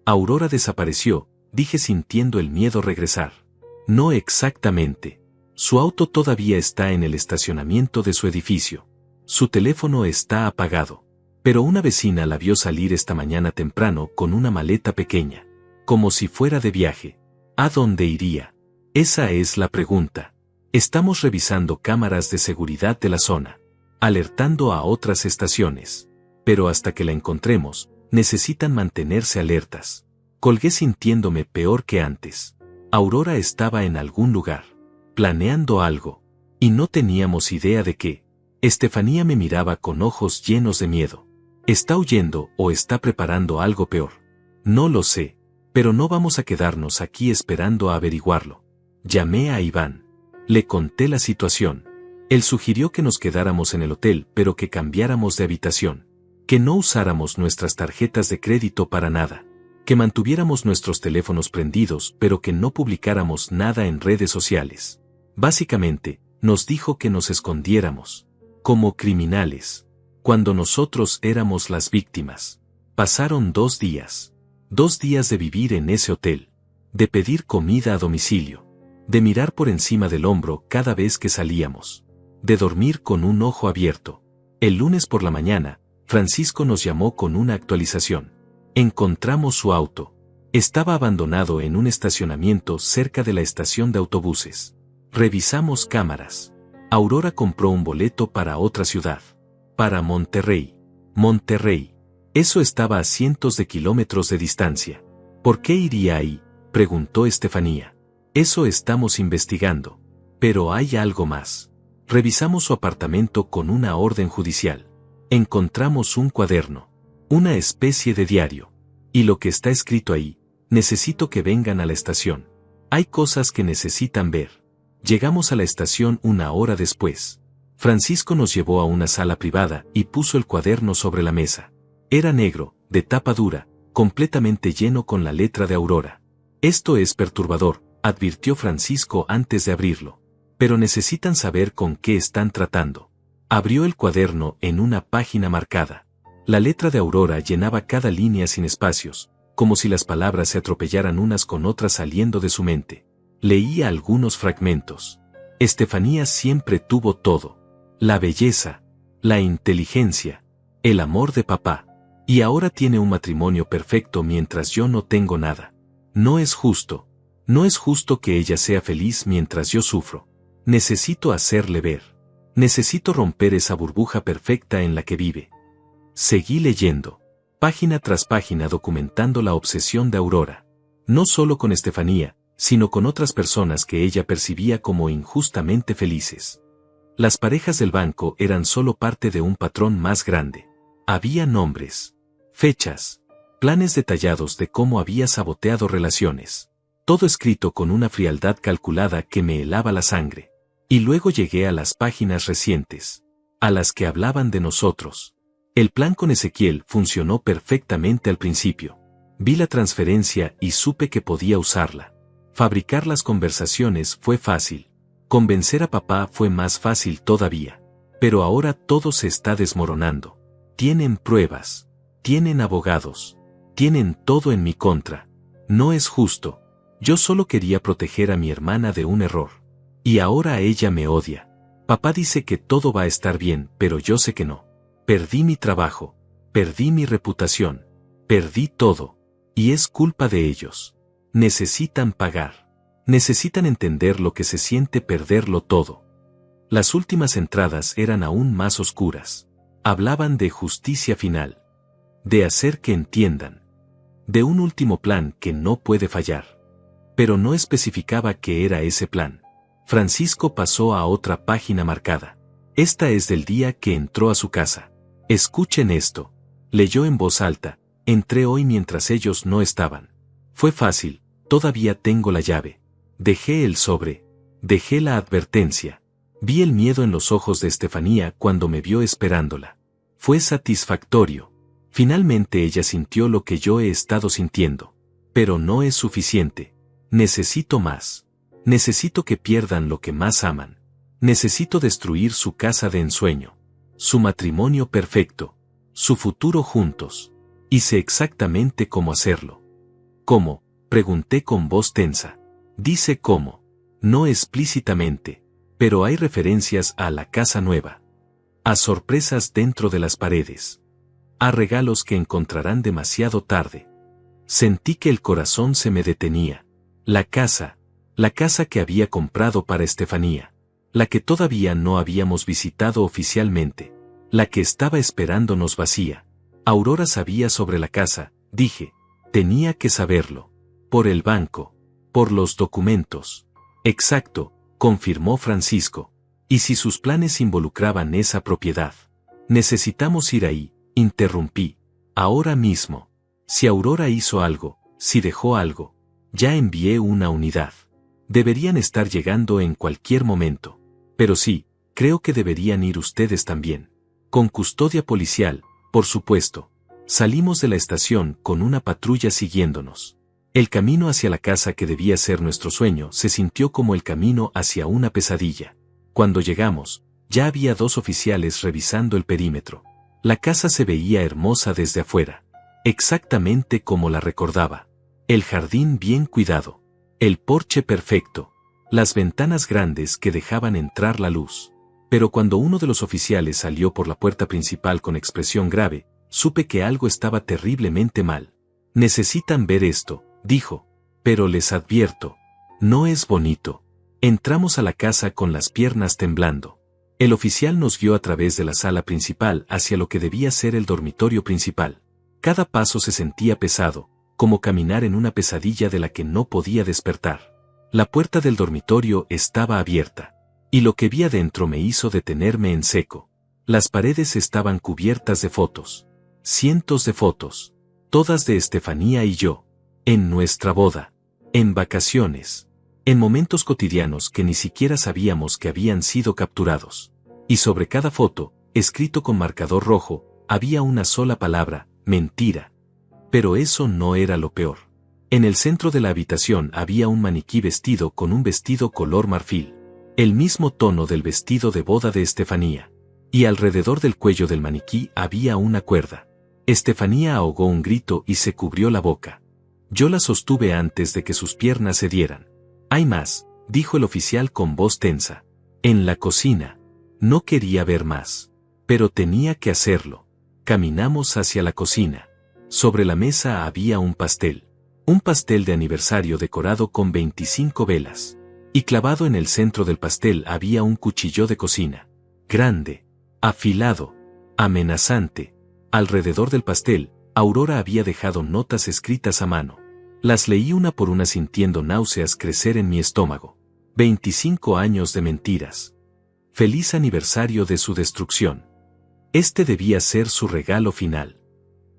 Speaker 1: Aurora desapareció, dije sintiendo el miedo regresar. No exactamente. Su auto todavía está en el estacionamiento de su edificio. Su teléfono está apagado. Pero una vecina la vio salir esta mañana temprano con una maleta pequeña, como si fuera de viaje. ¿A dónde iría? Esa es la pregunta. Estamos revisando cámaras de seguridad de la zona, alertando a otras estaciones. Pero hasta que la encontremos, necesitan mantenerse alertas. Colgué sintiéndome peor que antes. Aurora estaba en algún lugar, planeando algo, y no teníamos idea de qué. Estefanía me miraba con ojos llenos de miedo. ¿Está huyendo o está preparando algo peor? No lo sé, pero no vamos a quedarnos aquí esperando a averiguarlo. Llamé a Iván. Le conté la situación. Él sugirió que nos quedáramos en el hotel, pero que cambiáramos de habitación. Que no usáramos nuestras tarjetas de crédito para nada. Que mantuviéramos nuestros teléfonos prendidos, pero que no publicáramos nada en redes sociales. Básicamente, nos dijo que nos escondiéramos. Como criminales. Cuando nosotros éramos las víctimas. Pasaron 2 días. 2 días de vivir en ese hotel. De pedir comida a domicilio. De mirar por encima del hombro cada vez que salíamos. De dormir con un ojo abierto. El lunes por la mañana, Francisco nos llamó con una actualización. Encontramos su auto. Estaba abandonado en un estacionamiento cerca de la estación de autobuses. Revisamos cámaras. Aurora compró un boleto para otra ciudad. Para Monterrey. Monterrey. Eso estaba a cientos de kilómetros de distancia. ¿Por qué iría ahí?, preguntó Estefanía. Eso estamos investigando. Pero hay algo más. Revisamos su apartamento con una orden judicial. Encontramos un cuaderno. Una especie de diario. Y lo que está escrito ahí: necesito que vengan a la estación. Hay cosas que necesitan ver. Llegamos a la estación 1 hora después. Francisco nos llevó a una sala privada y puso el cuaderno sobre la mesa. Era negro, de tapa dura, completamente lleno con la letra de Aurora. Esto es perturbador, advirtió Francisco antes de abrirlo. Pero necesitan saber con qué están tratando. Abrió el cuaderno en una página marcada. La letra de Aurora llenaba cada línea sin espacios, como si las palabras se atropellaran unas con otras saliendo de su mente. Leía algunos fragmentos. Estefanía siempre tuvo todo. La belleza, la inteligencia, el amor de papá. Y ahora tiene un matrimonio perfecto mientras yo no tengo nada. No es justo. No es justo que ella sea feliz mientras yo sufro. Necesito hacerle ver. Necesito romper esa burbuja perfecta en la que vive. Seguí leyendo, página tras página, documentando la obsesión de Aurora. No solo con Estefanía, sino con otras personas que ella percibía como injustamente felices. Las parejas del banco eran solo parte de un patrón más grande. Había nombres, fechas, planes detallados de cómo había saboteado relaciones. Todo escrito con una frialdad calculada que me helaba la sangre. Y luego llegué a las páginas recientes, a las que hablaban de nosotros. El plan con Ezequiel funcionó perfectamente al principio. Vi la transferencia y supe que podía usarla. Fabricar las conversaciones fue fácil. Convencer a papá fue más fácil todavía. Pero ahora todo se está desmoronando. Tienen pruebas. Tienen abogados. Tienen todo en mi contra. No es justo. Yo solo quería proteger a mi hermana de un error. Y ahora ella me odia. Papá dice que todo va a estar bien, pero yo sé que no. Perdí mi trabajo. Perdí mi reputación. Perdí todo. Y es culpa de ellos. Necesitan pagar. Necesitan entender lo que se siente perderlo todo. Las últimas entradas eran aún más oscuras. Hablaban de justicia final. de hacer que entiendan, de un último plan que no puede fallar. Pero no especificaba qué era ese plan. Francisco pasó a otra página marcada. Esta es del día que entró a su casa. Escuchen esto. Leyó en voz alta. Entré hoy mientras ellos no estaban. Fue fácil, todavía tengo la llave. Dejé el sobre. Dejé la advertencia. Vi el miedo en los ojos de Estefanía cuando me vio esperándola. Fue satisfactorio. Finalmente ella sintió lo que yo he estado sintiendo. Pero no es suficiente. Necesito más. Necesito que pierdan lo que más aman. Necesito destruir su casa de ensueño. Su matrimonio perfecto. Su futuro juntos. Y sé exactamente cómo hacerlo. ¿Cómo? Pregunté con voz tensa. Dice cómo. No explícitamente. Pero hay referencias a la casa nueva. A sorpresas dentro de las paredes. A regalos que encontrarán demasiado tarde. Sentí que el corazón se me detenía. La casa que había comprado para Estefanía. La que todavía no habíamos visitado oficialmente. La que estaba esperándonos vacía. Aurora sabía sobre la casa, dije. Tenía que saberlo. Por el banco. Por los documentos. Exacto, confirmó Francisco. ¿Y si sus planes involucraban esa propiedad? Necesitamos ir ahí, interrumpí. Ahora mismo. Si Aurora hizo algo, si dejó algo. Ya envié una unidad. Deberían estar llegando en cualquier momento. Pero sí, creo que deberían ir ustedes también. Con custodia policial, por supuesto. Salimos de la estación con una patrulla siguiéndonos. El camino hacia la casa que debía ser nuestro sueño se sintió como el camino hacia una pesadilla. Cuando llegamos, ya había 2 oficiales revisando el perímetro. La casa se veía hermosa desde afuera. Exactamente como la recordaba. El jardín bien cuidado. El porche perfecto. Las ventanas grandes que dejaban entrar la luz. Pero cuando uno de los oficiales salió por la puerta principal con expresión grave, supe que algo estaba terriblemente mal. Necesitan ver esto, dijo. Pero les advierto. No es bonito. Entramos a la casa con las piernas temblando. El oficial nos guió a través de la sala principal hacia lo que debía ser el dormitorio principal. Cada paso se sentía pesado, como caminar en una pesadilla de la que no podía despertar. La puerta del dormitorio estaba abierta. Y lo que vi adentro me hizo detenerme en seco. Las paredes estaban cubiertas de fotos. Cientos de fotos. Todas de Estefanía y yo. En nuestra boda. En vacaciones. En momentos cotidianos que ni siquiera sabíamos que habían sido capturados. Y sobre cada foto, escrito con marcador rojo, había una sola palabra: mentira. Pero eso no era lo peor. En el centro de la habitación había un maniquí vestido con un vestido color marfil. El mismo tono del vestido de boda de Estefanía. Y alrededor del cuello del maniquí había una cuerda. Estefanía ahogó un grito y se cubrió la boca. Yo la sostuve antes de que sus piernas cedieran. Hay más, dijo el oficial con voz tensa. En la cocina. No quería ver más. Pero tenía que hacerlo. Caminamos hacia la cocina. Sobre la mesa había un pastel. Un pastel de aniversario decorado con 25 velas. Y clavado en el centro del pastel había un cuchillo de cocina. Grande. Afilado. Amenazante. Alrededor del pastel, Aurora había dejado notas escritas a mano. Las leí una por una sintiendo náuseas crecer en mi estómago. 25 años de mentiras. Feliz aniversario de su destrucción. Este debía ser su regalo final.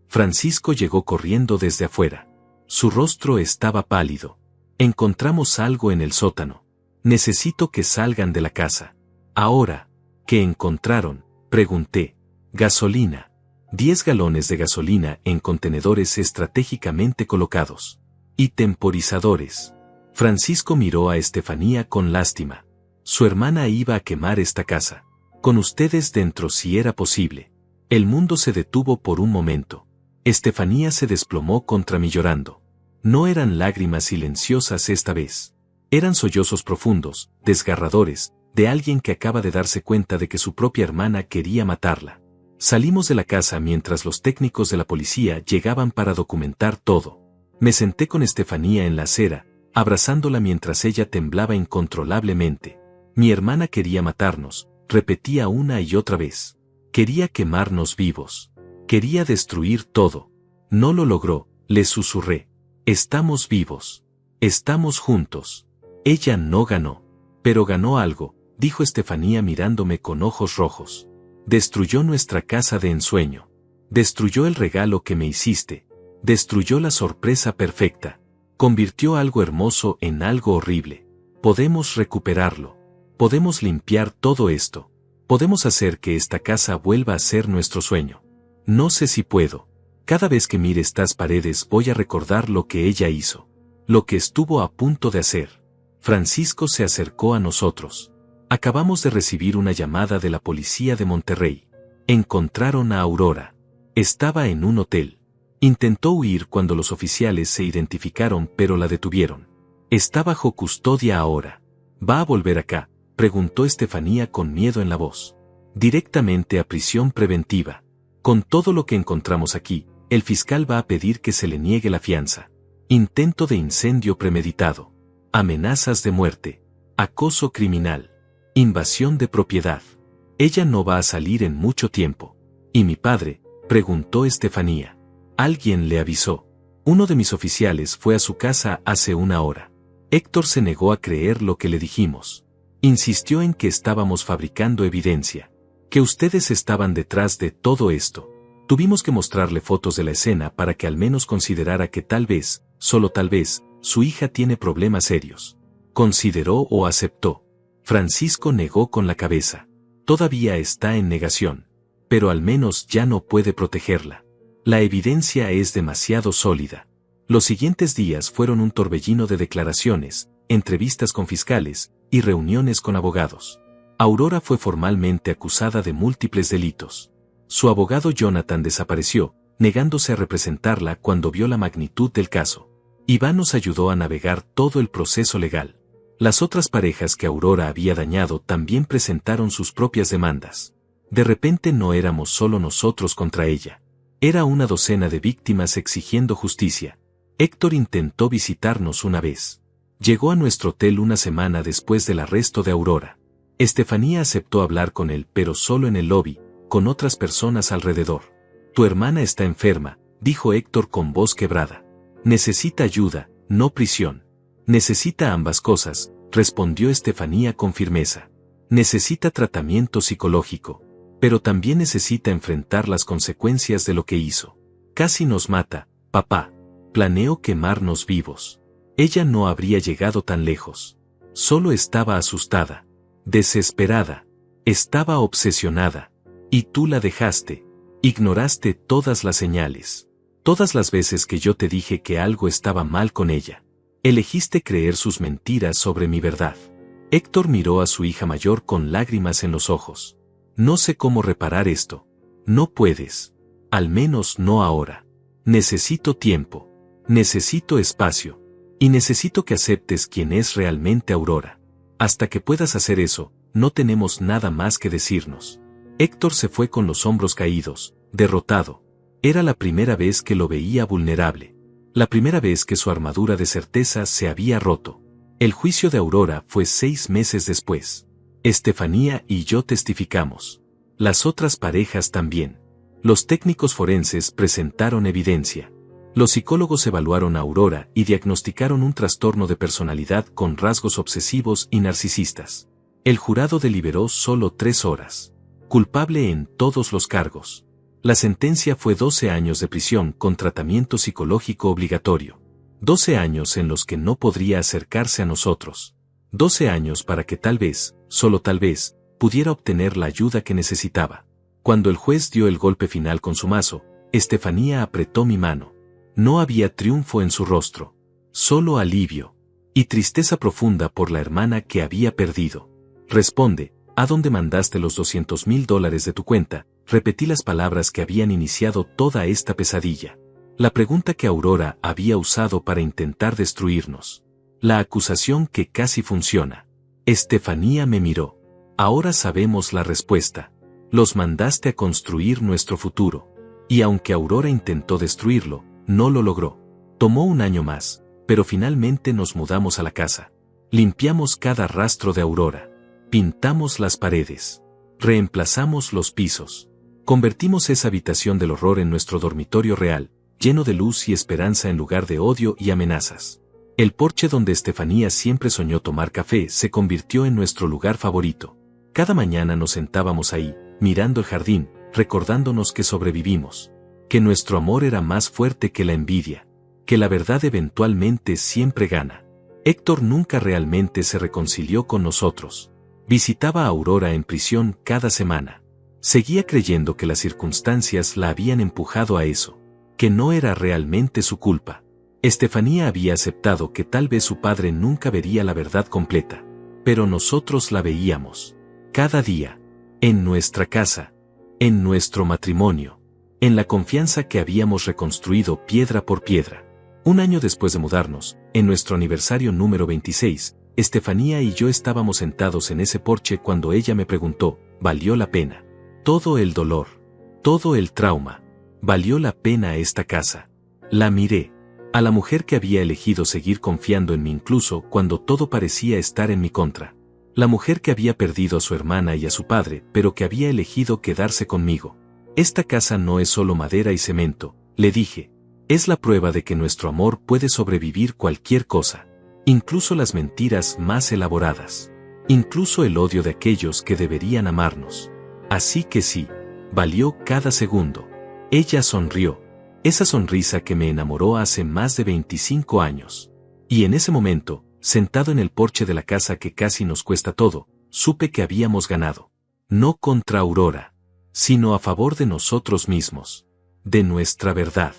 Speaker 1: Francisco llegó corriendo desde afuera. Su rostro estaba pálido. Encontramos algo en el sótano. Necesito que salgan de la casa. Ahora. ¿Qué encontraron?, pregunté. Gasolina. 10 galones de gasolina en contenedores estratégicamente colocados. Y temporizadores. Francisco miró a Estefanía con lástima. Su hermana iba a quemar esta casa. Con ustedes dentro si era posible. El mundo se detuvo por un momento. Estefanía se desplomó contra mí llorando. No eran lágrimas silenciosas esta vez. Eran sollozos profundos, desgarradores, de alguien que acaba de darse cuenta de que su propia hermana quería matarla. Salimos de la casa mientras los técnicos de la policía llegaban para documentar todo. Me senté con Estefanía en la acera, abrazándola mientras ella temblaba incontrolablemente. Mi hermana quería matarnos, repetía una y otra vez. Quería quemarnos vivos. Quería destruir todo. No lo logró, le susurré. Estamos vivos. Estamos juntos. Ella no ganó. Pero ganó algo, dijo Estefanía mirándome con ojos rojos. Destruyó nuestra casa de ensueño. Destruyó el regalo que me hiciste. Destruyó la sorpresa perfecta. Convirtió algo hermoso en algo horrible. Podemos recuperarlo. Podemos limpiar todo esto. Podemos hacer que esta casa vuelva a ser nuestro sueño. No sé si puedo. Cada vez que mire estas paredes voy a recordar lo que ella hizo. Lo que estuvo a punto de hacer. Francisco se acercó a nosotros. Acabamos de recibir una llamada de la policía de Monterrey. Encontraron a Aurora. Estaba en un hotel. Intentó huir cuando los oficiales se identificaron pero la detuvieron. Está bajo custodia ahora. ¿Va a volver acá?, preguntó Estefanía con miedo en la voz. Directamente a prisión preventiva. Con todo lo que encontramos aquí, el fiscal va a pedir que se le niegue la fianza. Intento de incendio premeditado. Amenazas de muerte. Acoso criminal. Invasión de propiedad. Ella no va a salir en mucho tiempo. ¿Y mi padre?, preguntó Estefanía. Alguien le avisó. Uno de mis oficiales fue a su casa hace una hora. Héctor se negó a creer lo que le dijimos. Insistió en que estábamos fabricando evidencia. Que ustedes estaban detrás de todo esto. Tuvimos que mostrarle fotos de la escena para que al menos considerara que tal vez, solo tal vez, su hija tiene problemas serios. ¿Consideró o aceptó? Francisco negó con la cabeza. Todavía está en negación. Pero al menos ya no puede protegerla. La evidencia es demasiado sólida. Los siguientes días fueron un torbellino de declaraciones, entrevistas con fiscales y reuniones con abogados. Aurora fue formalmente acusada de múltiples delitos. Su abogado Jonathan desapareció, negándose a representarla cuando vio la magnitud del caso. Iván nos ayudó a navegar todo el proceso legal. Las otras parejas que Aurora había dañado también presentaron sus propias demandas. De repente no éramos solo nosotros contra ella. Era una docena de víctimas exigiendo justicia. Héctor intentó visitarnos una vez. Llegó a nuestro hotel una semana después del arresto de Aurora. Estefanía aceptó hablar con él, pero solo en el lobby, con otras personas alrededor. Tu hermana está enferma, dijo Héctor con voz quebrada. Necesita ayuda, no prisión. Necesita ambas cosas, respondió Estefanía con firmeza. Necesita tratamiento psicológico, pero también necesita enfrentar las consecuencias de lo que hizo. Casi nos mata, papá. Planeó quemarnos vivos. Ella no habría llegado tan lejos. Solo estaba asustada. Desesperada. Estaba obsesionada. Y tú la dejaste. Ignoraste todas las señales. Todas las veces que yo te dije que algo estaba mal con ella. Elegiste creer sus mentiras sobre mi verdad. Héctor miró a su hija mayor con lágrimas en los ojos. No sé cómo reparar esto. No puedes. Al menos no ahora. Necesito tiempo. Necesito espacio. Y necesito que aceptes quién es realmente Aurora. Hasta que puedas hacer eso, no tenemos nada más que decirnos. Héctor se fue con los hombros caídos, derrotado. Era la primera vez que lo veía vulnerable. La primera vez que su armadura de certeza se había roto. El juicio de Aurora fue 6 meses después. Estefanía y yo testificamos. Las otras parejas también. Los técnicos forenses presentaron evidencia. Los psicólogos evaluaron a Aurora y diagnosticaron un trastorno de personalidad con rasgos obsesivos y narcisistas. El jurado deliberó solo 3 horas. Culpable en todos los cargos. La sentencia fue 12 años de prisión con tratamiento psicológico obligatorio. 12 años en los que no podría acercarse a nosotros. 12 años para que tal vez, solo tal vez, pudiera obtener la ayuda que necesitaba. Cuando el juez dio el golpe final con su mazo, Estefanía apretó mi mano. No había triunfo en su rostro, solo alivio y tristeza profunda por la hermana que había perdido. Responde, ¿a dónde mandaste los $200,000 de tu cuenta? Repetí las palabras que habían iniciado toda esta pesadilla. La pregunta que Aurora había usado para intentar destruirnos. La acusación que casi funciona. Estefanía me miró. Ahora sabemos la respuesta. Los mandaste a construir nuestro futuro. Y aunque Aurora intentó destruirlo, no lo logró. Tomó un año más, pero finalmente nos mudamos a la casa. Limpiamos cada rastro de Aurora. Pintamos las paredes. Reemplazamos los pisos. Convertimos esa habitación del horror en nuestro dormitorio real, lleno de luz y esperanza en lugar de odio y amenazas. El porche donde Estefanía siempre soñó tomar café se convirtió en nuestro lugar favorito. Cada mañana nos sentábamos ahí, mirando el jardín, recordándonos que sobrevivimos, que nuestro amor era más fuerte que la envidia, que la verdad eventualmente siempre gana. Héctor nunca realmente se reconcilió con nosotros. Visitaba a Aurora en prisión cada semana. Seguía creyendo que las circunstancias la habían empujado a eso, que no era realmente su culpa. Estefanía había aceptado que tal vez su padre nunca vería la verdad completa, pero nosotros la veíamos. Cada día, en nuestra casa, en nuestro matrimonio, en la confianza que habíamos reconstruido piedra por piedra. Un año después de mudarnos, en nuestro aniversario número 26, Estefanía y yo estábamos sentados en ese porche cuando ella me preguntó, ¿valió la pena? Todo el dolor, todo el trauma, ¿valió la pena esta casa? La miré. A la mujer que había elegido seguir confiando en mí incluso cuando todo parecía estar en mi contra. La mujer que había perdido a su hermana y a su padre, pero que había elegido quedarse conmigo. Esta casa no es solo madera y cemento, le dije. Es la prueba de que nuestro amor puede sobrevivir cualquier cosa. Incluso las mentiras más elaboradas. Incluso el odio de aquellos que deberían amarnos. Así que sí, valió cada segundo. Ella sonrió. Esa sonrisa que me enamoró hace más de 25 años. Y en ese momento, sentado en el porche de la casa que casi nos cuesta todo, supe que habíamos ganado. No contra Aurora, sino a favor de nosotros mismos. De nuestra verdad.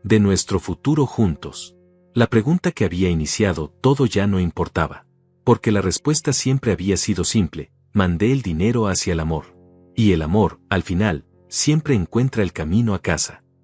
Speaker 1: De nuestro futuro juntos. La pregunta que había iniciado todo ya no importaba. Porque la respuesta siempre había sido simple, mandé el dinero hacia el amor. Y el amor, al final, siempre encuentra el camino a casa.